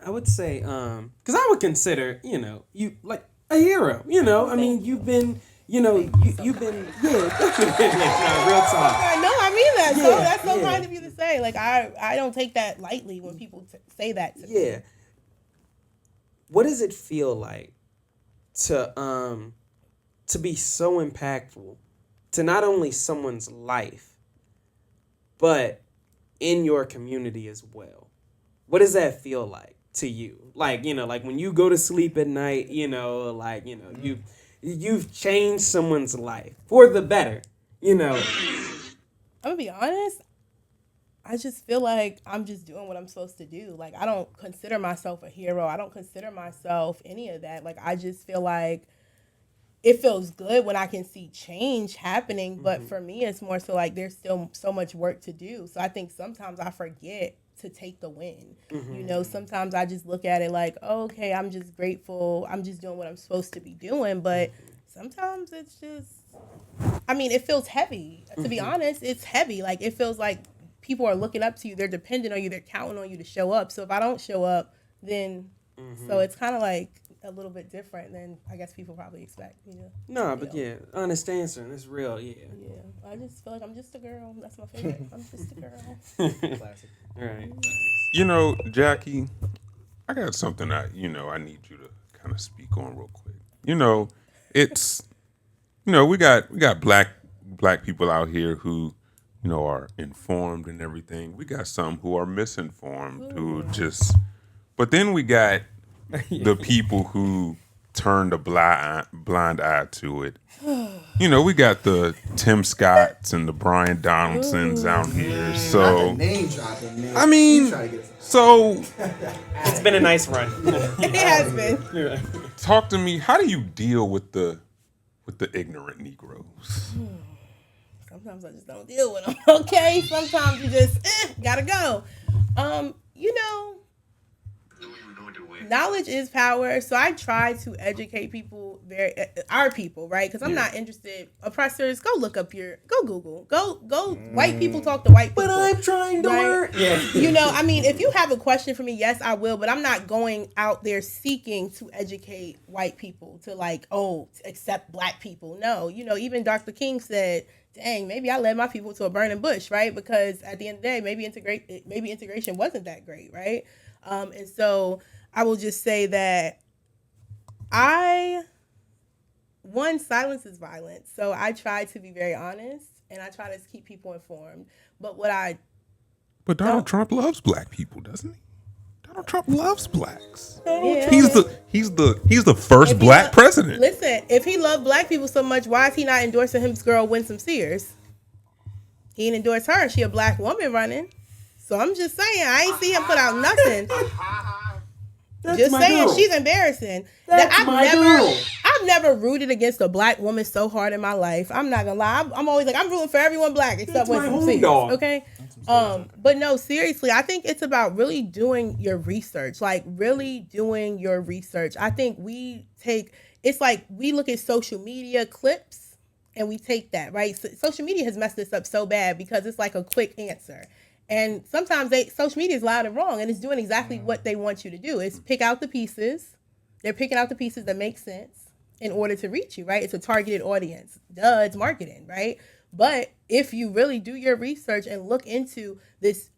I would say, because I would consider, you, like, a hero. I mean, you've been... you've been, definitely. No, real talk. No, I mean that. So that's so kind of you to say. Like, I don't take that lightly when people say that to me. Yeah. What does it feel like to be so impactful to not only someone's life, but in your community as well? What does that feel like to you? Like, like when you go to sleep at night, you've changed someone's life for the better, I'm gonna be honest, I just feel like I'm just doing what I'm supposed to do. Like, I don't consider myself a hero. I don't consider myself any of that. Like, I just feel like it feels good when I can see change happening. But for me, it's more so like there's still so much work to do. So I think sometimes I forget to take the win. Sometimes I just look at it like, oh, okay, I'm just grateful. I'm just doing what I'm supposed to be doing. But sometimes it's just, I mean, it feels heavy. To be honest, it's heavy. Like, it feels like people are looking up to you. They're dependent on you. They're counting on you to show up. So if I don't show up, then, so it's kind of like a little bit different than I guess people probably expect me to. No, but yeah, honest answer, and it's real, yeah. Yeah, I just feel like I'm just a girl. That's my favorite. I'm just a girl. Classic. Right. Jackie, I got something I need you to kind of speak on real quick. It's, we got black people out here who, are informed and everything. We got some who are misinformed, who just, but then we got the people who turned a blind eye to it. You know, we got the Tim Scotts and the Brian Donaldsons out here. So, Name dropping, man. I mean, so It's been a nice run. It has been. talk to me. How do you deal with the ignorant Negroes? Sometimes I just don't deal with them. Okay, sometimes you just gotta go. You know, knowledge is power. So I try to educate people, our people, right? Because I'm not interested. Oppressors, go look up go Google, go. White people talk to white people. But I'm trying to learn. Yeah. You know, I mean, if you have a question for me, yes, I will. But I'm not going out there seeking to educate white people to accept black people. No, you know, even Dr. King said, dang, maybe I led my people to a burning bush, right? Because at the end of the day, maybe integration wasn't that great, right? And so I will just say that silence is violence. So I try to be very honest and I try to keep people informed. But Donald Trump loves black people, doesn't he? Donald Trump loves blacks. Yeah. He's the first black president. Listen, if he loved black people so much, why is he not endorsing his girl Winsome Sears? He didn't endorse her. She a black woman running. So I'm just saying, I ain't see him put out nothing. Just saying, girl. She's embarrassing. I've never rooted against a black woman so hard in my life. I'm not gonna lie. I'm always like, I'm rooting for everyone black except Winsome Sears. Okay. But no, seriously, I think it's about really doing your research. Like really doing your research. I think it's like we look at social media clips and we take that, right? So social media has messed this up so bad because it's like a quick answer. And sometimes social media is loud and wrong, and it's doing exactly what they want you to do. It's pick out the pieces. They're picking out the pieces that make sense in order to reach you, right? It's a targeted audience. Duh, it's marketing, right? But if you really do your research and look into this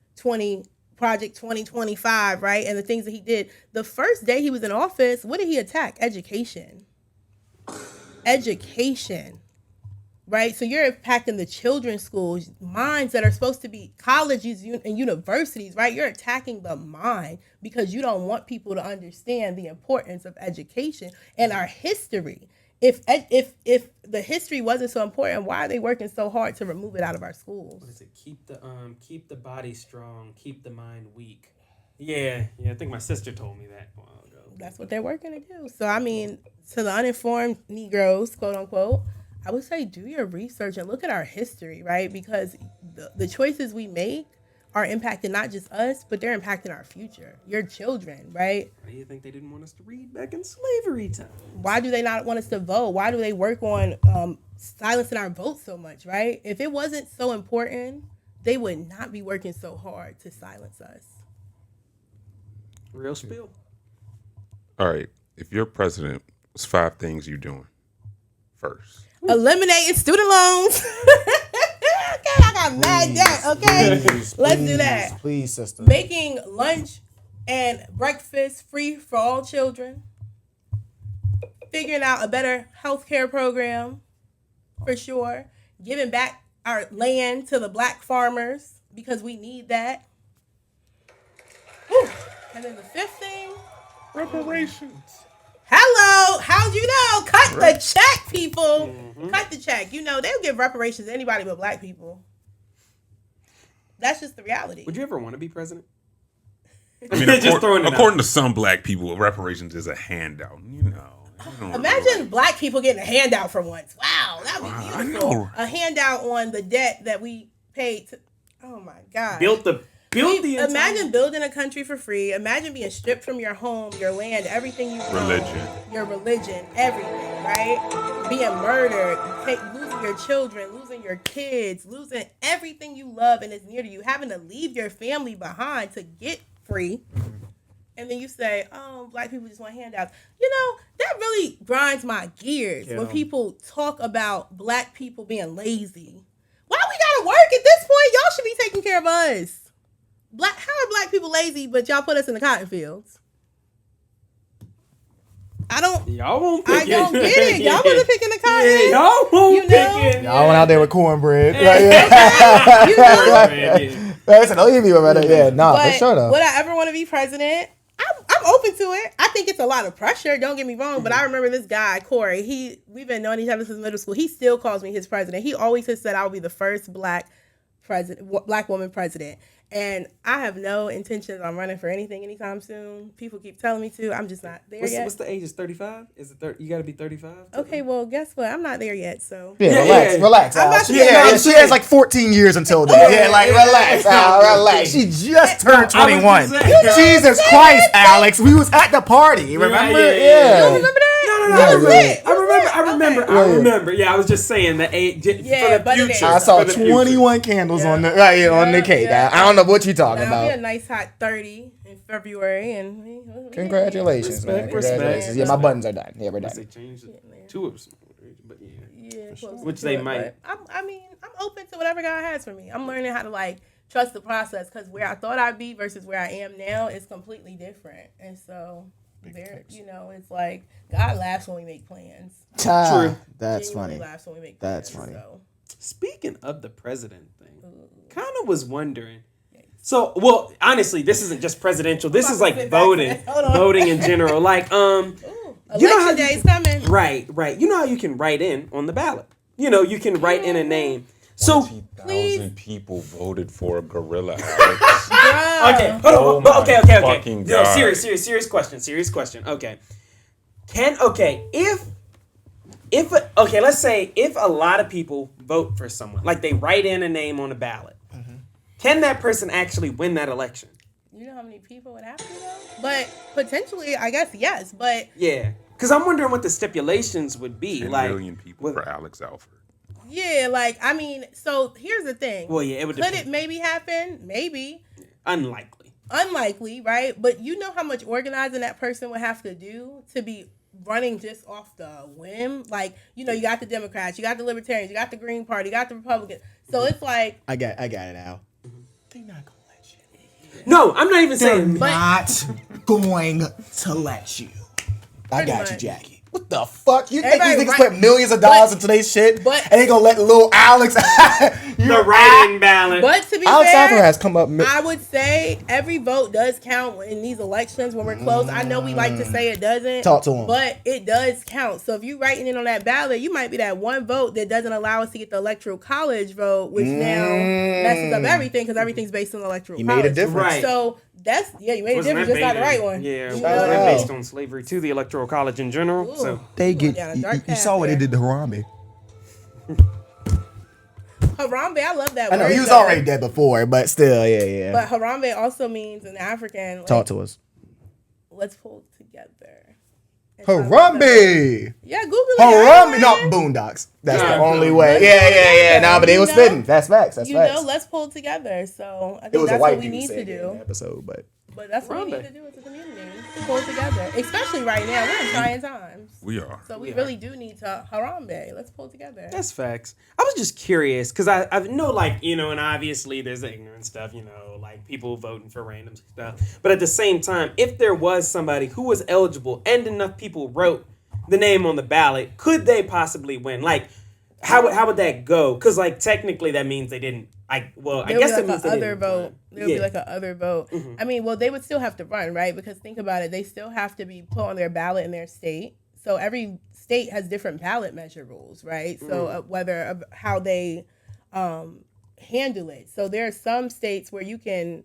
Project 2025, right, and the things that he did, the first day he was in office, what did he attack? Education. Right, so you're impacting the children's schools, minds that are supposed to be colleges and universities, right? You're attacking the mind because you don't want people to understand the importance of education and our history. If the history wasn't so important, why are they working so hard to remove it out of our schools? What is it? Keep the body strong, keep the mind weak. Yeah. I think my sister told me that a while ago. That's what they're working to do. So I mean, to the uninformed Negroes, quote unquote, I would say do your research and look at our history, right? Because the choices we make are impacting not just us, but they're impacting our future, your children, right? Why do you think they didn't want us to read back in slavery time? Why do they not want us to vote? Why do they work on silencing our votes so much, right? If it wasn't so important, they would not be working so hard to silence us. Real spill. All right. If you're president, what's 5 things you're doing first? Eliminating student loans. Okay, I got mad debt. Okay, let's do that. Please, sister. Making lunch and breakfast free for all children. Figuring out a better healthcare program, for sure. Giving back our land to the black farmers because we need that. Whew. And then the 5th thing, reparations. Hello, how'd you know? Cut the check, people. Cut the check. You know, they'll give reparations to anybody but black people. That's just the reality. Would you ever want to be president? I mean, according to some black people, reparations is a handout. You know. Imagine black people getting a handout for once. Wow, that would be beautiful. I know. A handout on the debt that we paid to. Oh my God. Imagine building a country for free. Imagine being stripped from your home, your land, everything you own, your religion, everything, right? Being murdered, losing your children, losing your kids, losing everything you love and is near to you, having to leave your family behind to get free. And then you say, oh, black people just want handouts. You know, that really grinds my gears when people talk about black people being lazy. Why we gotta work at this point? Y'all should be taking care of us. How are black people lazy, but y'all put us in the cotton fields? Y'all won't pick it. I don't get it. Y'all wasn't picking the cotton. Yeah, y'all won't pick it. Y'all went out there with cornbread. You know? I said, don't give me about that. Yeah, no, for sure though. Would I ever want to be president? I'm open to it. I think it's a lot of pressure. Don't get me wrong, but I remember this guy, Corey. We've been knowing each other since middle school. He still calls me his president. He always has said I will be the first black woman president. And I have no intentions on running for anything anytime soon. People keep telling me to. I'm just not there yet. What's the age? Is 35? Is it you got to be 35? Okay, well, guess what? I'm not there yet, so. Yeah, relax. I'm She has like 14 years until then. Yeah, like relax, relax. She just turned 21. Jesus Christ, Alex. We was at the party. Remember? You don't remember that? I remember. Yeah, I was just saying the age for the future. I saw 21 candles on the cake. I don't know what you're talking about. It'll be a nice hot 30 in February, and congratulations, man. Congratulations. Yeah, my buttons are done. Yeah, we're done. They changed two of them, but which they might. I'm open to whatever God has for me. I'm learning how to like trust the process because where I thought I'd be versus where I am now is completely different, and so. It's like God laughs when we make plans. True. That's Genuinely funny. Laughs when we make plans. That's funny. So. Speaking of the president thing, kind of was wondering. So, well, honestly, this isn't just presidential. This is like voting in general. Like, election day's coming. Right. You know how you can write in on the ballot. You can write in a name. So 20,000 people voted for a gorilla, Alex. Okay, hold on. Okay. Fucking No, God. serious question. Okay. Let's say if a lot of people vote for someone, like they write in a name on a ballot, can that person actually win that election? You know how many people would have to though? But potentially, I guess yes. But yeah, because I'm wondering what the stipulations would be. 10 like million people for Alex Alford. Yeah, so here's the thing. Well, yeah, it would. Could it maybe happen? Maybe. Unlikely, right? But you know how much organizing that person would have to do to be running just off the whim? Like, you got the Democrats, you got the Libertarians, you got the Green Party, you got the Republicans. So it's like... I got it now. They're not going to let you. No, I'm not even saying... They're not going to let you. I got you, Jackie. What the fuck? You think these niggas put millions of dollars into their shit and they gonna let little Alex the writing ballot? But to be Alex fair, Alford has come up. I would say every vote does count in these elections when we're close. I know we like to say it doesn't. Talk to him. But it does count. So if you writing in on that ballot, you might be that one vote that doesn't allow us to get the electoral college vote, which now messes up everything because everything's based on the electoral college. You made a difference. Right. So you made a difference, just not the right one. Yeah, it wasn't based on slavery to the electoral college in general. Ooh. So they get you saw what they did to Harambe. Harambe, I love that I know word. he was already dead before, but still, yeah. But Harambe also means in African. Talk to us. Let's pull together. Harambe. Yeah, Google it. Harambe, not Boondocks. That's the only way. Yeah. Nah, but they was spitting. That's facts. That's facts. Let's pull together. So I It think was a that's white what we dude need to saying it in do. the episode, but that's what we need to do as a community. To pull together, especially right now. We're in trying times. We are. So we really do need to Harambe. Let's pull together. That's facts. I was just curious because I know, and obviously there's the ignorant stuff, like people voting for random stuff. But at the same time, if there was somebody who was eligible and enough people wrote the name on the ballot, could they possibly win? Like, how would that go? Because technically that means they didn't. I guess it means they didn't vote. There would be like a other vote. Mm-hmm. I mean, they would still have to run, right? Because think about it, they still have to be put on their ballot in their state. So every state has different ballot measure rules, right? So how they handle it. So there are some states where you can't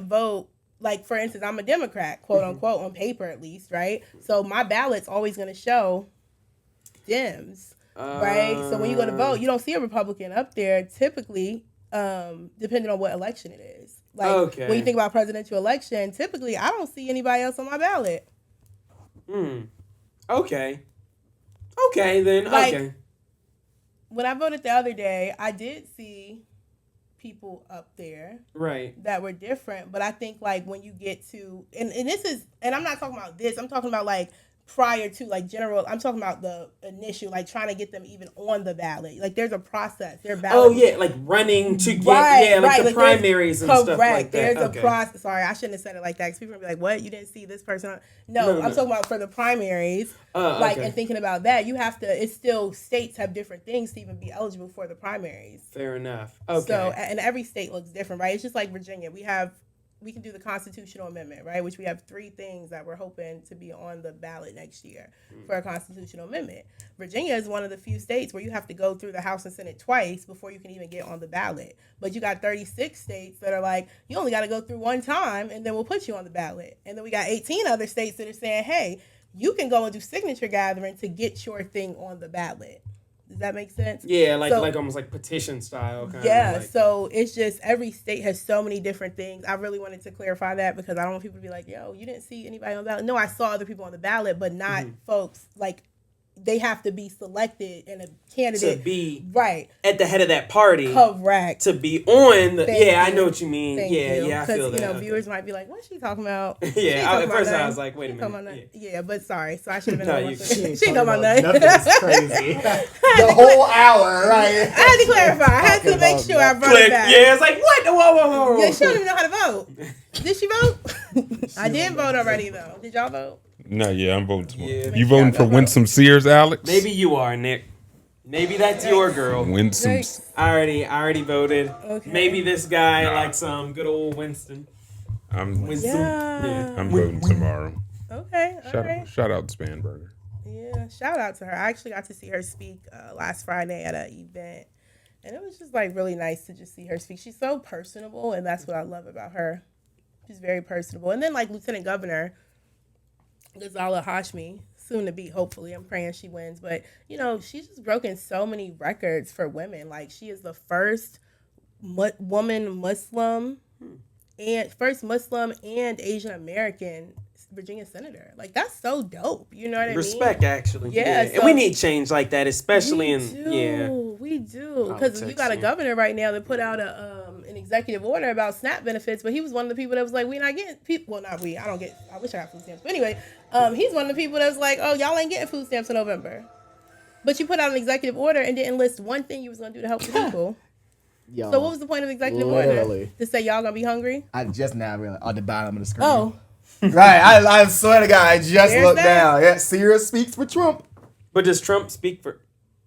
vote. Like, for instance, I'm a Democrat, quote unquote, on paper at least, right? So my ballot's always going to show Dems, right? So when you go to vote, you don't see a Republican up there typically, depending on what election it is. Like, when you think about presidential election, typically I don't see anybody else on my ballot. Okay, then. Okay. When I voted the other day, I did see people up there that were different, but I think when you get to and this is, and I'm not talking about this, I'm talking about prior to general, I'm talking about the initial trying to get them even on the ballot. There's a process. Their ballot. Oh yeah, running to get the primaries and stuff like that. There's a process. Sorry, I shouldn't have said it like that because people are gonna be like, "What? You didn't see this person?" No, I'm talking about for the primaries. And thinking about that, you have to. It's still states have different things to even be eligible for the primaries. Fair enough. Okay. So and every state looks different, right? It's just like Virginia. We have we can do the constitutional amendment, right? Which we have 3 things that we're hoping to be on the ballot next year for a constitutional amendment. Virginia is one of the few states where you have to go through the House and Senate twice before you can even get on the ballot. But you got 36 states that are like, you only got to go through one time and then we'll put you on the ballot. And then we got 18 other states that are saying, hey, you can go and do signature gathering to get your thing on the ballot. Does that make sense? Yeah, like almost like petition style. Yeah, so it's just every state has so many different things. I really wanted to clarify that because I don't want people to be like, yo, you didn't see anybody on the ballot. No, I saw other people on the ballot, but not folks like they have to be selected and a candidate to be right at the head of that party. Correct. To be on the I know what you mean. Thank yeah, you. I feel that. Because viewers might be like, what's she talking about? At first I was like, wait a minute. Yeah, but sorry. So I should have been No, on you she ain't talking about nothing. Nothing's crazy. The whole hour, right? I had to clarify. I had to make sure I brought it back. Yeah, it's like, what? Whoa. Yeah, she don't even know how to vote. Did she vote? I did vote already, though. Did y'all vote? No, I'm voting tomorrow. Yeah. You voting for Winsome Sears, Alex? Maybe you are, Nick. Maybe that's your girl. Winsome. I already voted. Okay. Maybe this guy likes good old Winston. Winston. Yeah. I'm voting tomorrow. Okay. All right. Shout out to Spanberger. Yeah. Shout out to her. I actually got to see her speak last Friday at an event. And it was just like really nice to just see her speak. She's so personable, and that's what I love about her. She's very personable. And then like Lieutenant Governor Ghazala Hashmi, soon to be, hopefully. I'm praying she wins. But, she's just broken so many records for women. Like, she is the first woman Muslim and first Muslim and Asian American Virginia senator. Like, that's so dope. You know what I mean? Respect, actually. Yeah. And we need change like that, especially We do. Because you got a governor right now that put out an executive order about SNAP benefits, but he was one of the people that was like, we're not getting people. Well, not we. I wish I got food stamps. But anyway, he's one of the people that was like, oh, y'all ain't getting food stamps in November. But you put out an executive order and didn't list one thing you was going to do to help the people. Yo, so what was the point of the executive order? To say y'all going to be hungry? I just now realized on the bottom of the screen. Oh. Right, I swear to God, I just looked down. Yeah, Sears speaks for Trump. But does Trump speak for...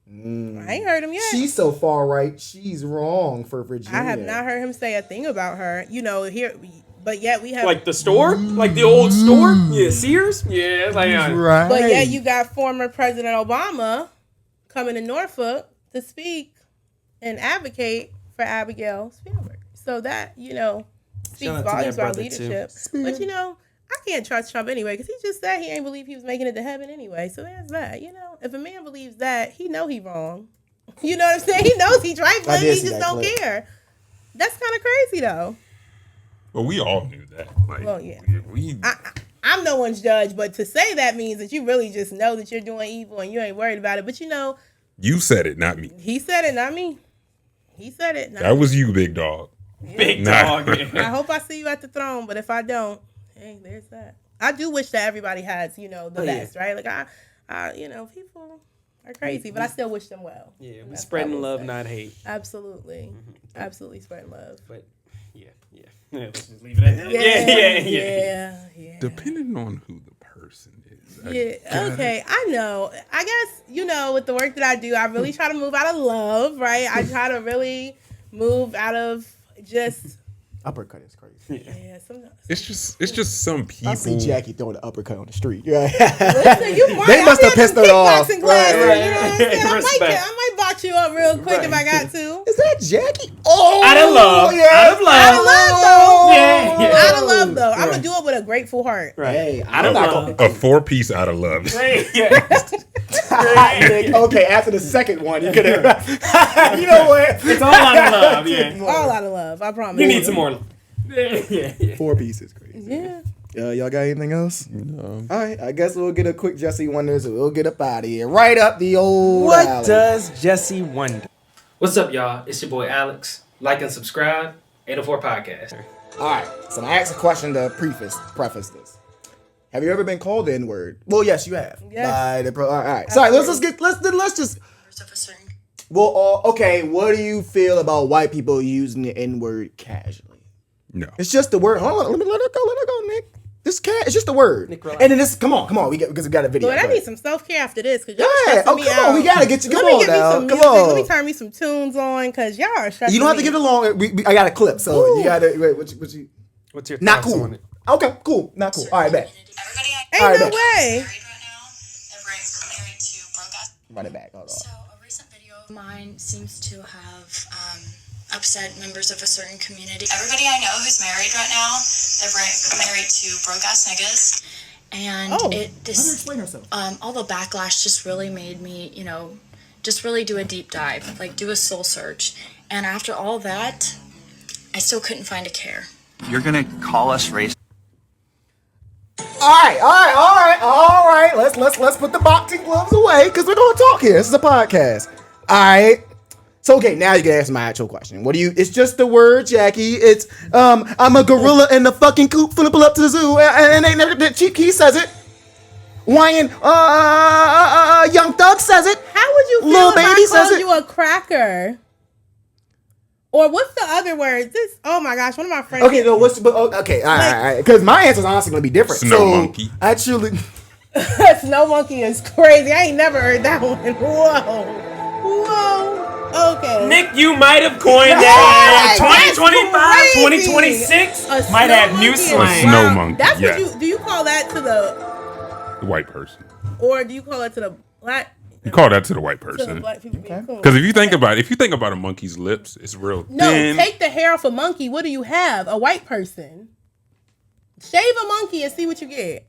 I ain't heard him yet. She's so far right, she's wrong for Virginia. I have not heard him say a thing about her. Here, but yet we have... Like the store? Like the old store? Yeah, Sears? Yeah, it's like... right. But yet you got former President Obama coming to Norfolk to speak and advocate for Abigail Spanberger. So that, speaks volumes about leadership. But, I can't trust Trump anyway because he just said he ain't believe he was making it to heaven anyway. So there's that. If a man believes that, he know he wrong. You know what I'm saying? He knows he trifling. He just don't care. That's kind of crazy though. Well, we all knew that. Well, yeah. I'm no one's judge, but to say that means that you really just know that you're doing evil and you ain't worried about it. But you said it, not me. He said it, not me. He said it. That was you, big dog. Yeah. Big dog. I hope I see you at the throne, but if I don't, hey, there's that. I do wish that everybody has, the best, right? Like people are crazy, but I still wish them well. Yeah, we spreading love, not hate. Absolutely, absolutely spreading love. But yeah, let's just leave it at that. Yeah. Depending on who the person is. Okay. I know. I guess with the work that I do, I really try to move out of love, right? I try to really move out of just. Uppercut is crazy. Yeah, sometimes. It's just some people. I see Jackie throwing an uppercut on the street. Yeah. Listen, you might. They must have pissed her off. Classes, right. You know what I'm saying? I might box you up real quick if I got to. Is that Jackie? Oh, out of love. Yeah. Out of love. Out of love, though. Yeah. Out of love, though. I'm gonna do it with a grateful heart. Right. Hey, out of love. A 4-piece out of love. Okay, after the second one, you could have. You know what? It's all out of love. Yeah. All out of love. I promise. You need some more love. Yeah. 4 pieces, crazy. Yeah. Y'all got anything else? No. All right, I guess we'll get a quick Jesse Wonders and we'll get up out of here. Right up the old What alley. does Jesse wonder? What's up, y'all? It's your boy Alex. Like and subscribe. 804 Podcast. All right, so I asked a question to preface this. Have you ever been called the N-word? Well, yes, you have. Yes. By the all right. Sorry, let's just. Well, okay. What do you feel about white people using the N-word casually? No. It's just the word. Hold on, let it go, Nick. It's just the word. Nick, and then this. Come on. Because we got a video. Lord, I need some self-care after this because y'all Yeah. stressing me out. On. We gotta get you. Come on now. Come music. on. Let me turn me some tunes on because y'all are stressing me. You don't have to give it long. I got a clip, so you gotta wait. What you? What's your Not thoughts cool. on it? Okay, cool. Not cool. All right, bet. Ain't All right, no bet. way. Run it back. Hold on. So a recent video of mine seems to have upset members of a certain community. Everybody I know who's married right now, they're married to broke ass niggas. And explain herself. all the backlash just really made me, just really do a deep dive, like do a soul search. And after all that, I still couldn't find a care. You're gonna call us racist? All right. Let's put the boxing gloves away because we're gonna talk here. This is a podcast. All right. So okay, now you can ask my actual question. What do you? It's just the word, Jackie. It's I'm a gorilla in the fucking coop, finna pull up to the zoo, and they never. Chief Keef says it. Wyan, Young Thug says it. How would you feel Lil if Baby I says called it. you a cracker? Or what's the other word? This. Oh my gosh, one of my friends. Okay, no, what's okay? All right. Because my answer's honestly gonna be different. Snow monkey. Actually, Snow monkey is crazy. I ain't never heard that one. Whoa. Okay. Nick, you might have coined that. 2025, 2026 A might snow have new monkey is slang. Snow wild. monkey, That's yeah. what do you call that to The white person. or do you call it to the black? You call that to the white To the person. black people being cool? Because if you think about a monkey's lips, it's real No, thin. take the hair off a monkey. What do you have? A white person. Shave a monkey and see what you get.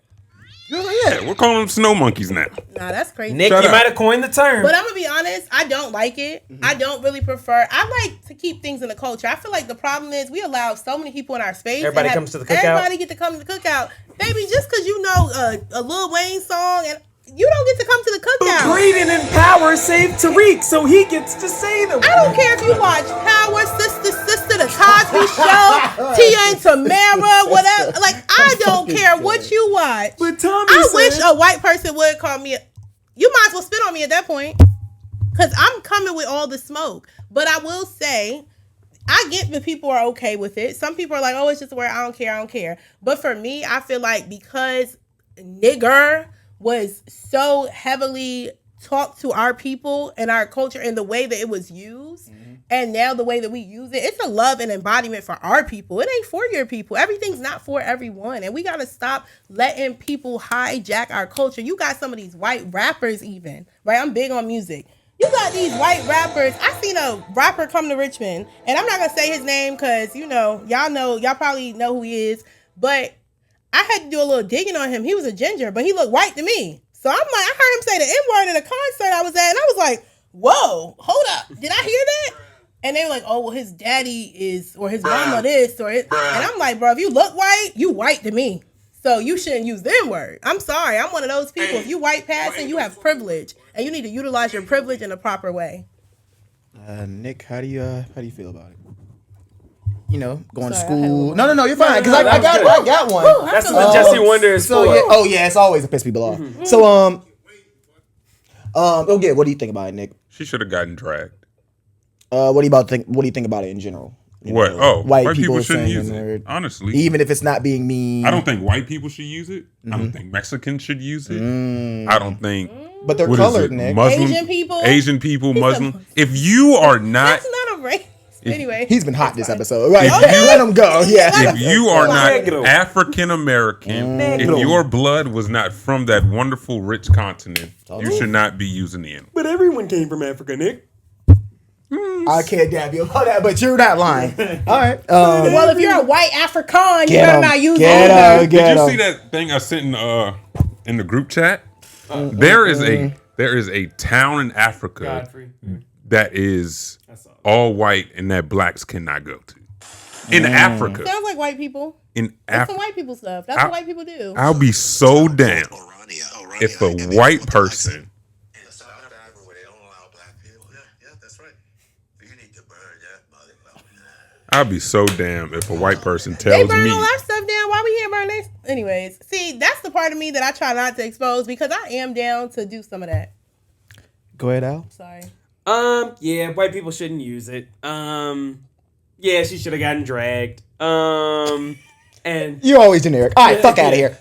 Yeah, we're calling them snow monkeys now. Nah, that's crazy. Nick, Shut you up. might have coined the term. But I'm gonna be honest, I don't like it. I don't really prefer. I like to keep things in the culture. I feel like the problem is we allow so many people in our space. and Everybody comes to the cookout. Everybody get to come to the cookout, baby. Just because you know a Lil Wayne song and you don't get to come to the cookout. Breathing in power saved Tariq, so he gets to say them. I don't care if you watch Power, Sister, The Cosby Show, Tia and Tamara, whatever. Like, I don't care what you watch. But Tommy I said, wish a white person would call me. You might as well spit on me at that point. Because I'm coming with all the smoke. But I will say, I get that people are okay with it. Some people are like, oh, it's just a word. I don't care. But for me, I feel like because nigger was so heavily talked to our people and our culture and the way that it was used, and now the way that we use it, it's a love and embodiment for our people. It ain't for your people. Everything's not for everyone. And we got to stop letting people hijack our culture. You got some of these white rappers even, right? I'm big on music. You got these white rappers. I seen a rapper come to Richmond, and I'm not going to say his name because, y'all probably know who he is, but I had to do a little digging on him. He was a ginger, but he looked white to me. So I'm like, I heard him say the N-word at a concert I was at, and I was like, whoa, hold up. Did I hear that? And they were like, oh, well, his daddy is, or his mama this, and I'm like, bro, if you look white, you white to me. So you shouldn't use the N-word. I'm sorry. I'm one of those people. If you white passing, you have privilege, and you need to utilize your privilege in a proper way. Nick, how do you feel about it? Going to Sorry, I had a school. little- No, you're fine. Because No, I that was good. got one. Whew, That's I what feel Jesse Wonder is So for. yeah, it's always to piss people off. So okay, what do you think about it, Nick? She should have gotten dragged. What do you think about it in general? What? know, White people shouldn't saying use the it. word. Honestly, Even if it's not being mean. I don't think white people should use it. I don't think Mexicans should use it. I don't think. But they're What is colored, it? Nick. Muslim, Asian people? Muslim. If you are not, That's not a race. Anyway. He's been hot this episode. Right. If you- Let him go. Yeah. if you are not Negro. African American, if Negro. your blood was not from that wonderful rich continent, you should not be using the N. But everyone came from Africa, Nick. I can't dab you about that, but you're not lying. All right. Well, if you're a white African, you Get better 'em. not use Get it. 'em. Did Get you 'em. see that thing I sent in the group chat? There is a town in Africa Godfrey. that is I saw that. all white and that blacks cannot go to. In Africa. Sounds like white people. In That's some Africa. white people stuff. That's what white people do. I'll be so down if a white person I'll be so damn if a white person They tells burn me all our stuff down. Why we here burn this? Anyways, see, that's the part of me that I try not to expose because I am down to do some of that. Go ahead, Al. Sorry. Yeah, white people shouldn't use it. Yeah, she should have gotten dragged. And You're always generic. All right, fuck out of here.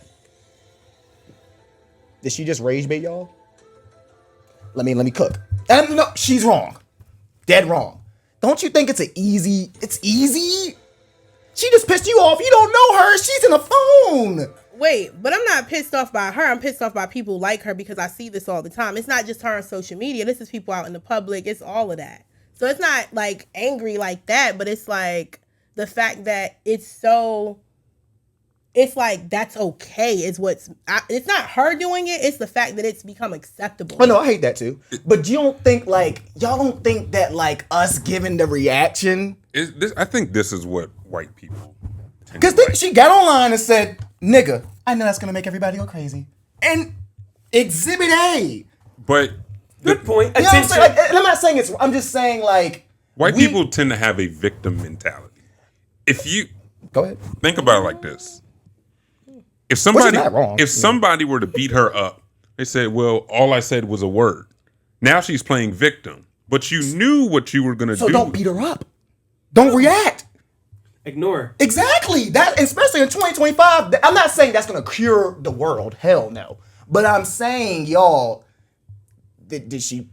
Did she just rage bait y'all? Let me cook. No, she's wrong. Dead wrong. Don't you think it's easy? She just pissed you off. You don't know her. She's in a phone. Wait, but I'm not pissed off by her. I'm pissed off by people like her because I see this all the time. It's not just her on social media. This is people out in the public. It's all of that. So it's not like angry like that, but it's like the fact that it's like that's okay is it's not her doing it. It's the fact that it's become acceptable. Oh no, I hate that too. But you don't think y'all don't think that us giving the reaction? I think this is what white people. Because she got online and said, "Nigga, I know that's gonna make everybody go crazy." And Exhibit A. But good point. You know what I'm saying? And I'm not saying it's. I'm just saying white people tend to have a victim mentality. If you go ahead, think about it like this. If somebody were to beat her up, they said, well, all I said was a word. Now she's playing victim. But you knew what you were going to do. So don't beat her up. Don't react. Ignore her. Exactly. That, especially in 2025, I'm not saying that's going to cure the world. Hell no. But I'm saying, y'all, did she,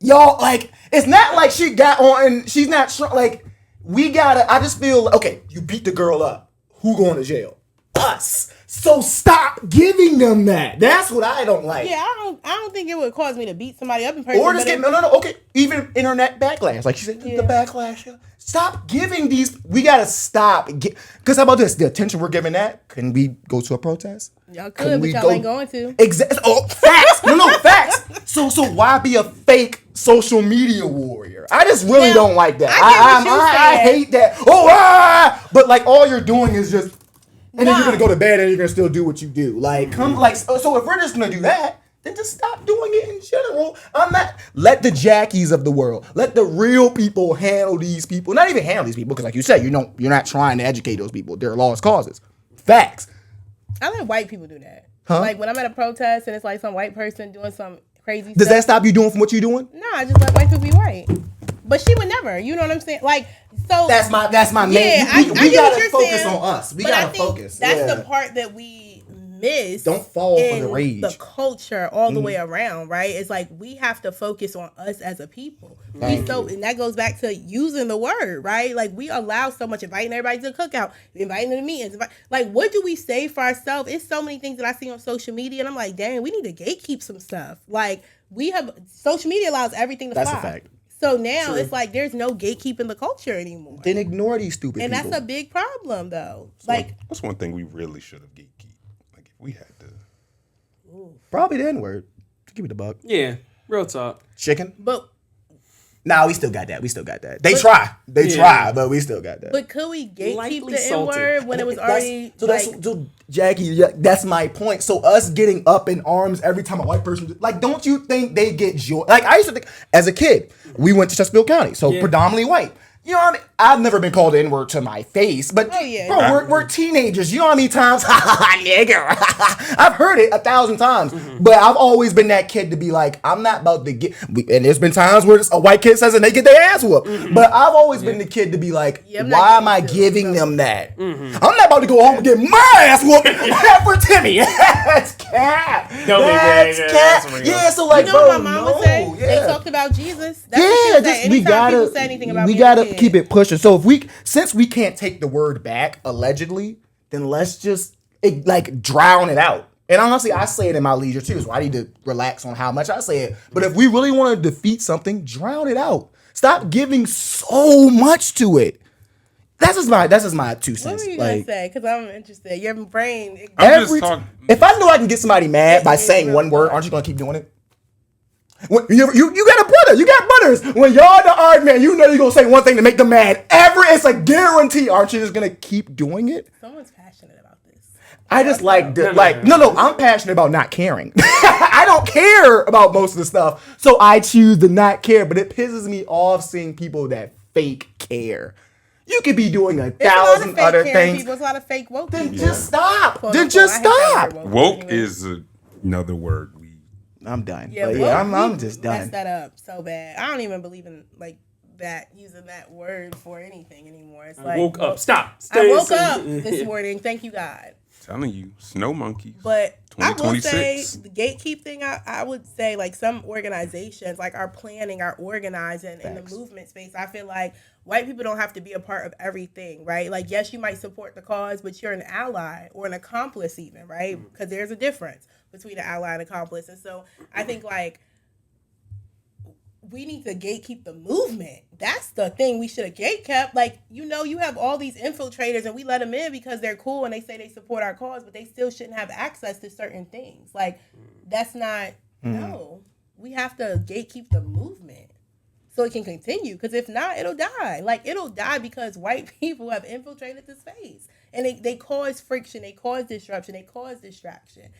it's not like she got on and she's not, I just feel, okay, you beat the girl up. Who going to jail? Us. So stop giving them that. That's what I don't like. Yeah, I don't think it would cause me to beat somebody up in person. Or just get okay. Even internet backlash, like she said, the backlash. Yeah. Stop giving these. We gotta stop. Because how about this? The attention we're giving that. Can we go to a protest? Y'all could, but y'all ain't going to. Exactly. Oh, facts. No, facts. So why be a fake social media warrior? I just really don't like that. I hate that. But all you're doing is just. And then you're gonna go to bed and you're gonna still do what you do. So if we're just gonna do that, then just stop doing it in general. Let the Jackies of the world, let the real people handle these people. Not even handle these people, because like you said, you're not trying to educate those people. They're lost causes. Facts. I let white people do that. Huh? Like when I'm at a protest and it's like some white person doing some crazy stuff. Does that stop you doing from what you're doing? No, I just let white people be white. But she would never. You know what I'm saying? So that's my main. Yeah, we gotta focus on us. We gotta focus. That's the part that we miss. Don't fall for the rage. The culture all the way around, right? It's like we have to focus on us as a people. And that goes back to using the word, right? Like we allow so much, inviting everybody to the cookout, inviting them to meetings. What do we say for ourselves? It's so many things that I see on social media, and I'm like, dang, we need to gatekeep some stuff. Social media allows everything to fly. That's a fact. So now it's like there's no gatekeeping the culture anymore. Then ignore these stupid people. And that's a big problem, though. That's one thing we really should have gatekeeped. Like if we had to. Probably the N-word. Give me the buck. Yeah, real talk. Chicken. But we still got that. They try, but we still got that. But could we gatekeep the N-word when it was already so Jackie, that's my point. So us getting up in arms every time a white person, don't you think they get joy? I used to think, as a kid, we went to Chesterfield County, so predominantly white. You know what I mean? I've never been called the N-word to my face, but bro, we're teenagers. You know how many times, nigger. I've heard it 1,000 times, but I've always been that kid to be like, I'm not about to get. And there's been times where a white kid says it and they get their ass whooped. But I've always been the kid to be like, why am I giving them that? I'm not about to go home and get my ass whooped for Timmy. That's cap. That's cap. Yeah, so you know what my mom would say? They talked about Jesus. That's what she would say. Anytime people say anything about we gotta keep it pushing. So since we can't take the word back allegedly, then let's just drown it out. And honestly, I say it in my leisure too, so I need to relax on how much I say it. But if we really want to defeat something, drown it out. Stop giving so much to it. That's just my 2 cents. What were you gonna say? Because I'm interested. Your brain. If I know I can get somebody mad by saying one word, aren't you gonna keep doing it? When you got a brother, you got brothers. When y'all in the argument, you know you're gonna say one thing to make them mad. It's a guarantee. Aren't you just gonna keep doing it? Someone's passionate about this. I just I'm passionate about not caring. I don't care about most of the stuff, so I choose to not care. But it pisses me off seeing people that fake care. You could be doing 1,000 other things. There's a lot of fake woke. Then just stop. Just stop. Woke is another word. I'm done. Yeah, I'm just done. Messed that up so bad. I don't even believe in that using that word for anything anymore. It's I woke up. Stop. I woke up this morning. Thank you, God. Telling you, snow monkeys. But I will 2026. say the gatekeep thing, I would say like some organizations like are planning, are organizing in the movement space. I feel like white people don't have to be a part of everything, right? Like, yes, you might support the cause, but you're an ally or an accomplice even, right? Because there's a difference between an ally and accomplice. And so I think like we need to gatekeep the movement. That's the thing we should have gatekept. Like, you know, you have all these infiltrators and we let them in because they're cool and they say they support our cause, but they still shouldn't have access to certain things. Like, that's not, no. We have to gatekeep the movement so it can continue. Because if not, it'll die. Like, it'll die because white people have infiltrated the space. And they cause friction, they cause disruption, they cause distraction.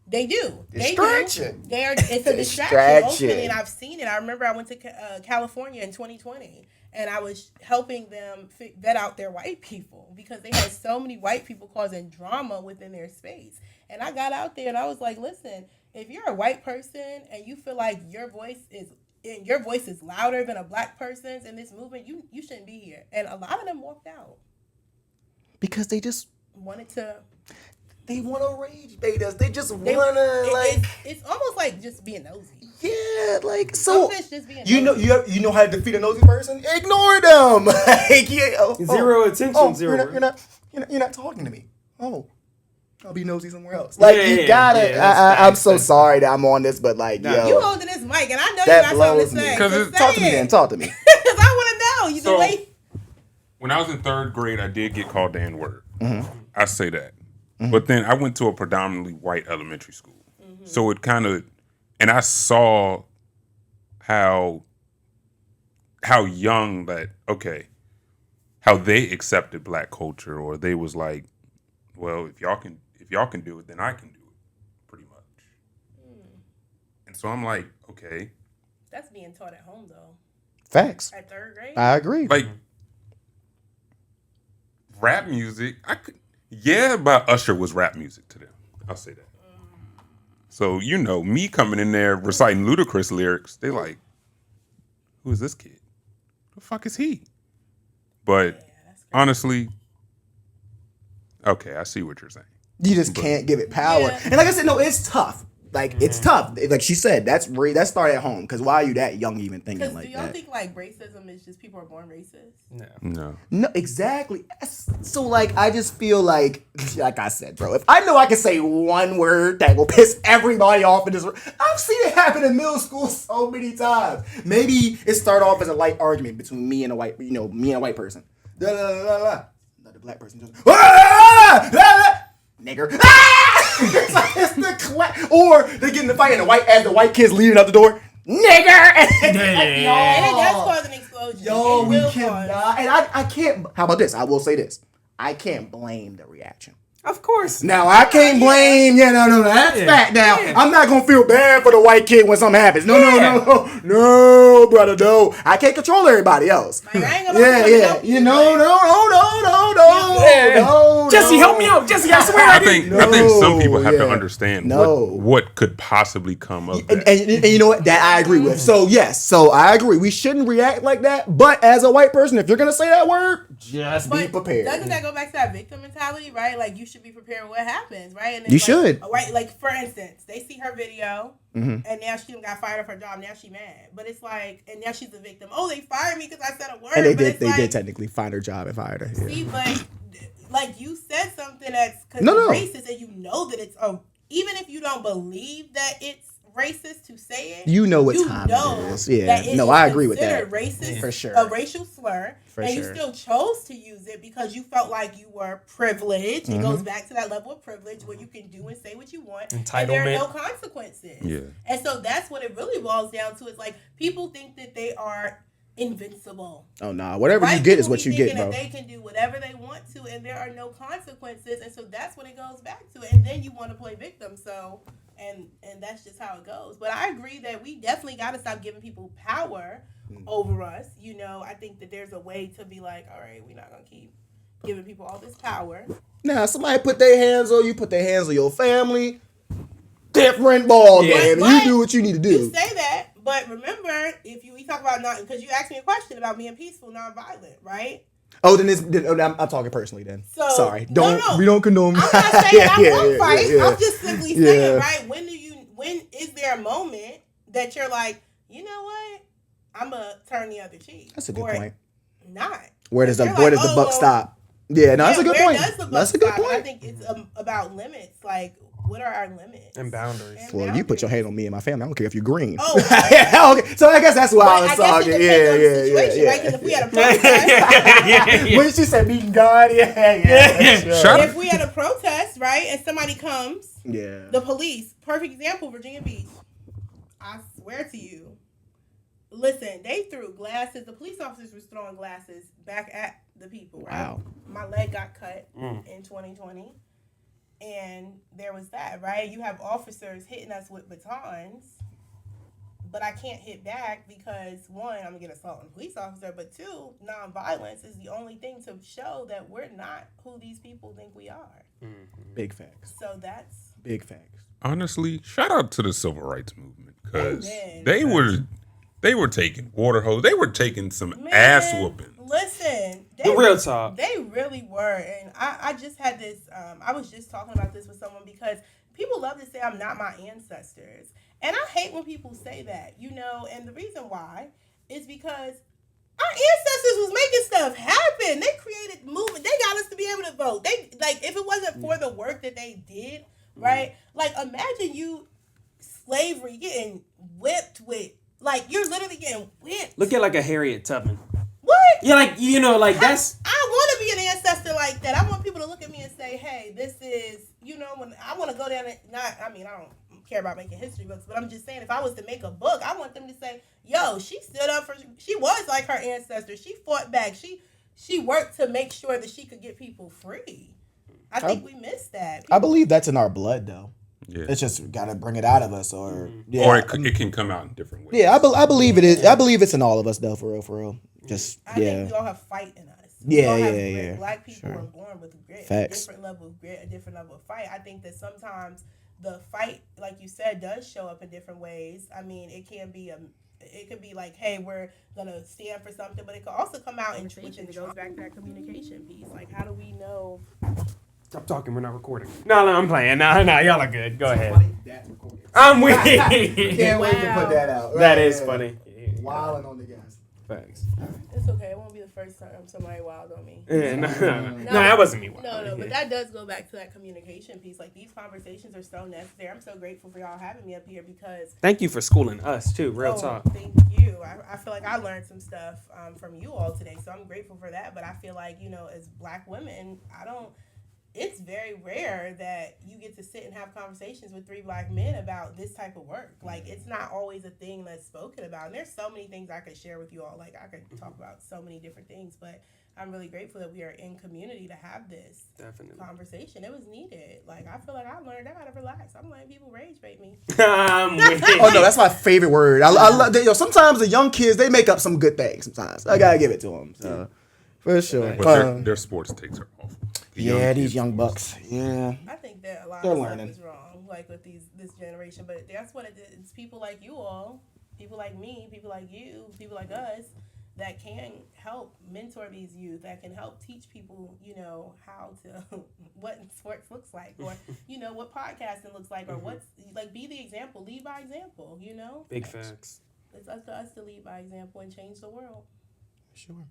They do. Distraction. They do. It's a distraction. Ultimately, and I've seen it. I remember I went to California in 2020, and I was helping them vet out their white people because they had so many white people causing drama within their space. And I got out there and I was like, listen, if you're a white person and you feel like your voice is louder than a black person's in this movement, you shouldn't be here. And a lot of them walked out because they just wanted to. They want to rage bait us. They just want to like. It's almost like just being nosy. Yeah, like so. Just being you nosy. know you know how to defeat a nosy person? Ignore them. Like, Zero attention. Zero. You're not talking to me. Oh, I'll be nosy somewhere else. Like you gotta. I'm so sorry that I'm on this, but like yo, you holding this mic, and I know you that got something to blows me. say. Talk to me then. Talk to me. Because I want to know. You So, delay. When I was in third grade, I did get called the N-word. I say that. But then I went to a predominantly white elementary school. So it kind of, and I saw how young that, how they accepted black culture, or they was like, well, if y'all can do it, then I can do it, pretty much. And so I'm like, okay. That's being taught at home, though. Facts. At third grade? I agree. Like, rap music, but Usher was rap music to them. I'll say that. So, you know, me coming in there reciting Ludacris lyrics, they like, who is this kid? The fuck is he? But honestly, okay, I see what you're saying. You just can't give it power. Yeah. And like I said, no, it's tough. Like, it's tough. Like she said, that started at home. Because why are you that young even thinking like that? Do y'all think, like, racism is just people are born racist? No, exactly. So, like, I just feel like I said, bro, if I know I can say one word that will piss everybody off in this room, I've seen it happen in middle school so many times. Maybe it started off as a light argument between me and a white person. The black person just, nigger. It's the or they get in the fight and the white kids leaving out the door, nigger. And it does cause an explosion. Yo, we cannot. And I can't. How about this? I will say this. I can't blame the reaction. Of course. Now, I can't blame, that's fact. Now, I'm not going to feel bad for the white kid when something happens. No, brother, no. I can't control everybody else. Like, I ain't gonna No. Jesse, help me out. Jesse, I swear I think some people have to understand what could possibly come of that. And you know what? That I agree with. So, yes. So, I agree. We shouldn't react like that. But as a white person, if you're going to say that word, just be prepared. Doesn't that go back to that victim mentality, right? Like, you should be prepared for what happens, right? And you should. Right, like, for instance, they see her video, and now she got fired off her job. Now she mad. But it's like, and now she's a victim. Oh, they fired me because I said a word. And they did technically find her job and fired her. Yeah. See, but, like, you said something that's racist, and you know that it's, even if you don't believe that it's racist to say it, you know what time it is. Yeah, no, I agree with that. Racist, for sure, a racial slur, you still chose to use it because you felt like you were privileged. It goes back to that level of privilege where you can do and say what you want, entitlement, and there are no consequences. Yeah, and so that's what it really boils down to. Is like people think that they are invincible. Oh no, whatever you get is what you get, bro. That they can do whatever they want to, and there are no consequences, and so that's what it goes back to. And then you want to play victim, so. And that's just how it goes. But I agree that we definitely got to stop giving people power over us. You know, I think that there's a way to be like, all right, we're not going to keep giving people all this power. Now, somebody put their hands on you, put their hands on your family. Different ball game. You do what you need to do. You say that, but remember, we talk about not, because you asked me a question about being peaceful, nonviolent, right? Oh, I'm talking personally then. So, sorry. No. We don't condone. I'm not saying I won't fight. yeah. I'm just simply saying, right? When is there a moment that you're like, you know what? I'm gonna turn the other cheek. That's a good point. Not. Where does the buck stop? Yeah, no, that's a good point. That's a good point. I think it's about limits. Like, what are our limits and boundaries? Well, you put your hand on me and my family. I don't care if you're green. Oh, okay. So I guess that's why I was talking. Yeah. Right? Because if we had a protest, when she said meeting God, sure. If we had a protest, right, and somebody comes, the police. Perfect example, Virginia Beach. I swear to you. Listen, they threw glasses. The police officers were throwing glasses back at the people. Right? Wow. My leg got cut in 2020. And there was that, right? You have officers hitting us with batons, but I can't hit back because, one, I'm going to get assault on a police officer, but two, nonviolence is the only thing to show that we're not who these people think we are. Mm-hmm. Big facts. So that's... Big facts. Honestly, shout out to the civil rights movement because they were taking water hose. They were taking some ass whooping. Listen, the real talk. They really were, and I just had this. I was just talking about this with someone because people love to say I'm not my ancestors, and I hate when people say that. And the reason why is because our ancestors was making stuff happen. They created movement. They got us to be able to vote. They if it wasn't for the work that they did, right? Like imagine you slavery getting whipped with. Like you're literally getting whipped. Look at like a Harriet Tubman. What? Yeah, that's... I want to be an ancestor like that. I want people to look at me and say, hey, this is, when I want to go down and I don't care about making history books, but I'm just saying if I was to make a book, I want them to say, yo, she stood up she was like her ancestors. She fought back. She worked to make sure that she could get people free. I think we missed that. I believe that's in our blood, though. Yeah. It's just got to bring it out of us, or it can come out in different ways. Yeah, I believe it is. I believe it's in all of us, though, for real. Just I think we all have fight in us. Yeah. Black people are born with grit, Facts. a different level of grit, a different level of fight. I think that sometimes the fight, like you said, does show up in different ways. I mean, it can be it could be like, hey, we're gonna stand for something, but it could also come out which it goes back to that communication piece. Like, how do we know? Stop talking. We're not recording. No, I'm playing. No, y'all are good. Go ahead. I'm with you. Can't wait to put that out. That is funny. Wilding on the gas. Thanks. It's okay. It won't be the first time somebody wild on me. Yeah, no, that wasn't me. No, but that does go back to that communication piece. Like, these conversations are so necessary. I'm so grateful for y'all having me up here because... Thank you for schooling us, too. Real talk. Thank you. I feel like I learned some stuff from you all today, so I'm grateful for that. But I feel like, as Black women, it's very rare that you get to sit and have conversations with 3 Black men about this type of work. Like, it's not always a thing that's spoken about. And there's so many things I could share with you all. Like, I could talk about so many different things, but I'm really grateful that we are in community to have this conversation. It was needed. Like, I feel like I learned I gotta relax. I'm letting people rage bait me. Oh no, that's my favorite word. I love sometimes the young kids, they make up some good things sometimes. I gotta give it to them. So for sure. But their sports takes are awful. These young bucks. Yeah. I think that a lot They're of learning. stuff is wrong, like with this generation. But that's what it is. It's people like you all, people like me, people like you, people like us that can help mentor these youth, that can help teach people, how to, what sports looks like, or, what podcasting looks like, or what's, like, be the example, lead by example, Big facts. It's up to us to lead by example and change the world. Sure.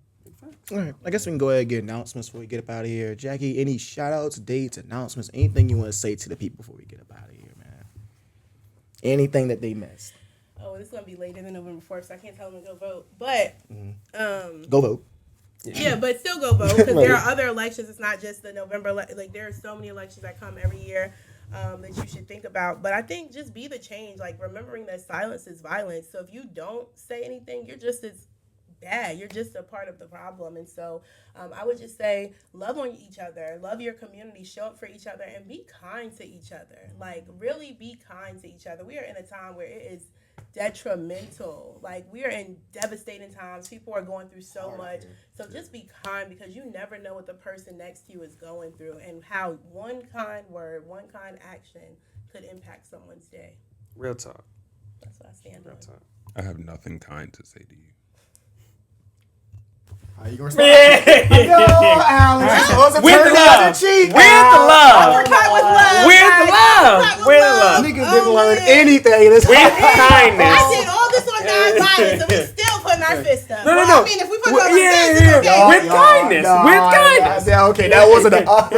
All right, I guess we can go ahead and get announcements before we get up out of here. Jackie, any shout outs, dates, announcements, anything you want to say to the people before we get up out of here, man? Anything that they missed? Oh, this is going to be later than November 4th, so I can't tell them to go vote. But, go vote. Yeah, but still go vote, because there are other elections. It's not just the November, like, there are so many elections that come every year that you should think about. But I think just be the change, like, remembering that silence is violence. So if you don't say anything, you're just as bad. You're just a part of the problem. And so I would just say, love on each other, love your community, show up for each other, and be kind to each other. Like, really be kind to each other. We are in a time where it is detrimental. Like, we are in devastating times. People are going through so much. So just be kind, because you never know what the person next to you is going through and how one kind word, one kind action could impact someone's day. Real talk. That's what I stand on. Real talk. I have nothing kind to say to you. Are you gonna stop? No, Alex. With the love. With the love. Uppercut with love. With the love. With the love. Niggas didn't learn anything. With kindness. I did all this on nonviolence, and we still putting our fist up. No. I mean, if we put our fist, it's okay. With kindness. With kindness. Yeah, okay, that wasn't an offer.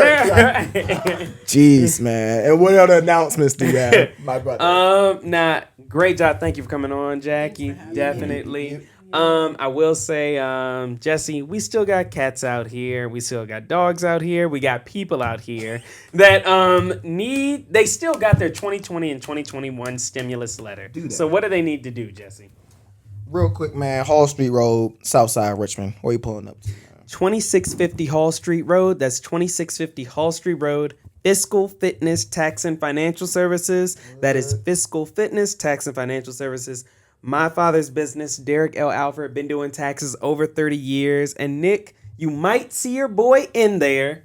Jeez, man. And what other announcements do you have, my brother? Great job. Thank you for coming on, Jackie. Definitely. I will say, Jesse, we still got cats out here. We still got dogs out here. We got people out here that they still got their 2020 and 2021 stimulus letter. So what do they need to do, Jesse? Real quick, man. Hall Street Road, Southside Richmond. Where you pulling up to? 2650 Hall Street Road. That's 2650 Hall Street Road. Fiscal Fitness Tax and Financial Services. That is Fiscal Fitness Tax and Financial Services. My father's business, Derek L. Alfred, been doing taxes over 30 years. And Nick, you might see your boy in there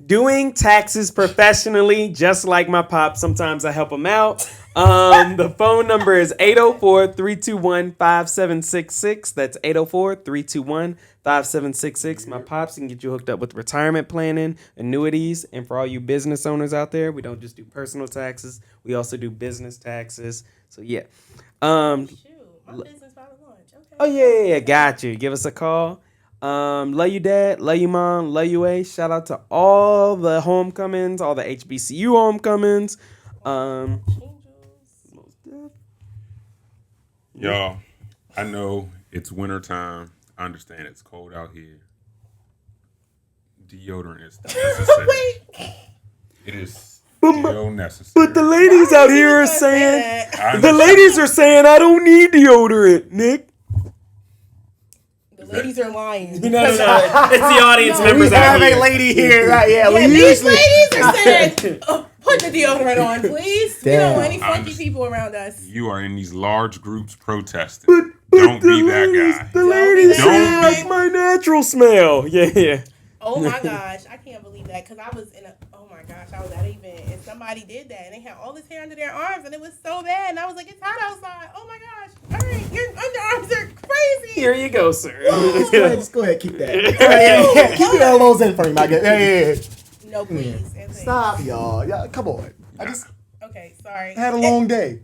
doing taxes professionally, just like my pop. Sometimes I help him out. The phone number is 804-321-5766. That's 804-321-5766. My pops can get you hooked up with retirement planning, annuities, and for all you business owners out there, we don't just do personal taxes. We also do business taxes. So yeah. Shoot, my business about to launch. Okay. Oh yeah. Got you. Give us a call. Love you, Dad. Love you, Mom. Love you, A. Shout out to all the homecomings, all the HBCU homecomings. Y'all, I know it's winter time. I understand it's cold out here. Deodorant is necessary. It is still necessary. But the ladies out here are saying, I don't need deodorant, Nick. The ladies are lying. No. It's the audience members out here. We have a lady here, right? Yeah, these ladies are saying, put the deodorant on, please. We don't want any funky people around us. You are in these large groups protesting. Don't be that guy. The ladies say like my natural smell. Yeah. Oh my gosh, I can't believe that because I was I was at an event and somebody did that and they had all this hair under their arms and it was so bad and I was like, it's hot outside. Oh my gosh! All right, your underarms are crazy. Here you go, sir. Just go ahead, keep that. Keep your elbows in for me, my guy. Yeah. No, please. Stop, y'all. Yeah, come on. Okay, sorry. I had a long day.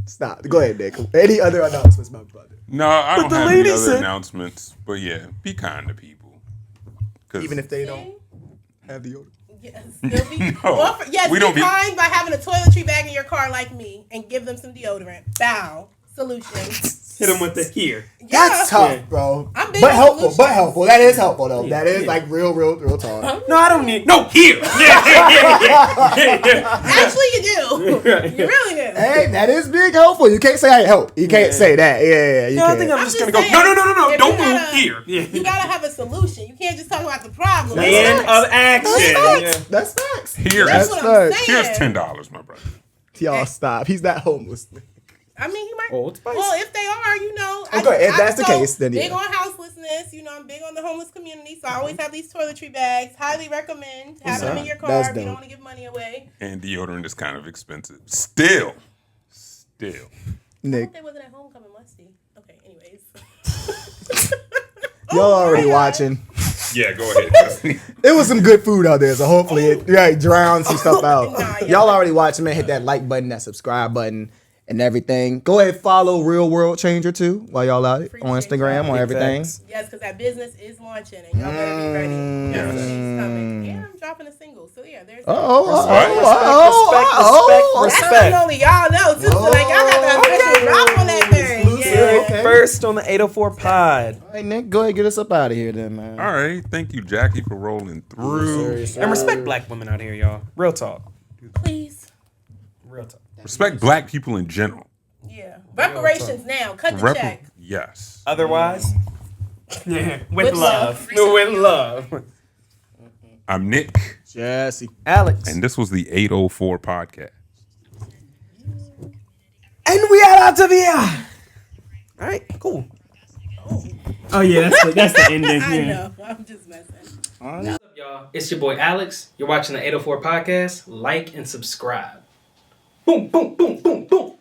Stop. Go ahead, Nick. Any other announcements, my brother? No, I don't have any other announcements. But yeah, be kind to people. Even if they don't have the odor. Yes. We don't be kind by having a toiletry bag in your car like me and give them some deodorant. Bow. Solution. Hit them with the here. That's tough, bro. I'm big but on helpful. solutions. But helpful. That is helpful, though. That is like real talk. No, I don't need. No, here. Yeah. Actually, you do. You really do. Hey, that is big helpful. You can't say I help. You can't say that. Yeah. You no, I think I'm just gonna go. No. Don't move here. Yeah. You gotta have a solution. You can't just talk about the problem. Plan of action. That's facts. That's what I'm saying. Here's $10, my brother. Y'all stop. He's that homeless. I mean, he might. Old Spice. Well, if they are, you know. Okay, if that's the case, then yeah. Big on houselessness. You know, I'm big on the homeless community, so I always have these toiletry bags. Highly recommend having them in your car if you don't want to give money away. And deodorant is kind of expensive. Still. Nick. I hope they wasn't at homecoming musty. Okay, anyways. Y'all already watching. Yeah, go ahead. It was some good food out there, so hopefully it drowns some stuff out. Y'all already watching, man. Hit that like button, that subscribe button, and everything. Go ahead, follow Real World Changer too while y'all out on Instagram, on everything. Yes, because that business is launching, and y'all better be ready. Yes, she's coming. And I'm dropping a single, so yeah, there's. Respect. That's only y'all know too. So like y'all got to officially drop on that thing. Okay. First on the 804 pod. All right, Nick, go ahead, get us up out of here then, man. All right, thank you, Jackie, for rolling through. And respect black women out here, y'all. Real talk. Please. Real talk. Respect black people in general. Yeah. Reparations now. Cut the check. Yes. Otherwise, with love. With love. I'm Nick. Jesse. Alex. And this was the 804 podcast. And we are out of here. All right, cool. Oh yeah, that's the ending. I know. I'm just messing. What's up, y'all? It's your boy Alex. You're watching the 804 podcast. Like and subscribe. Boom, boom, boom, boom, boom.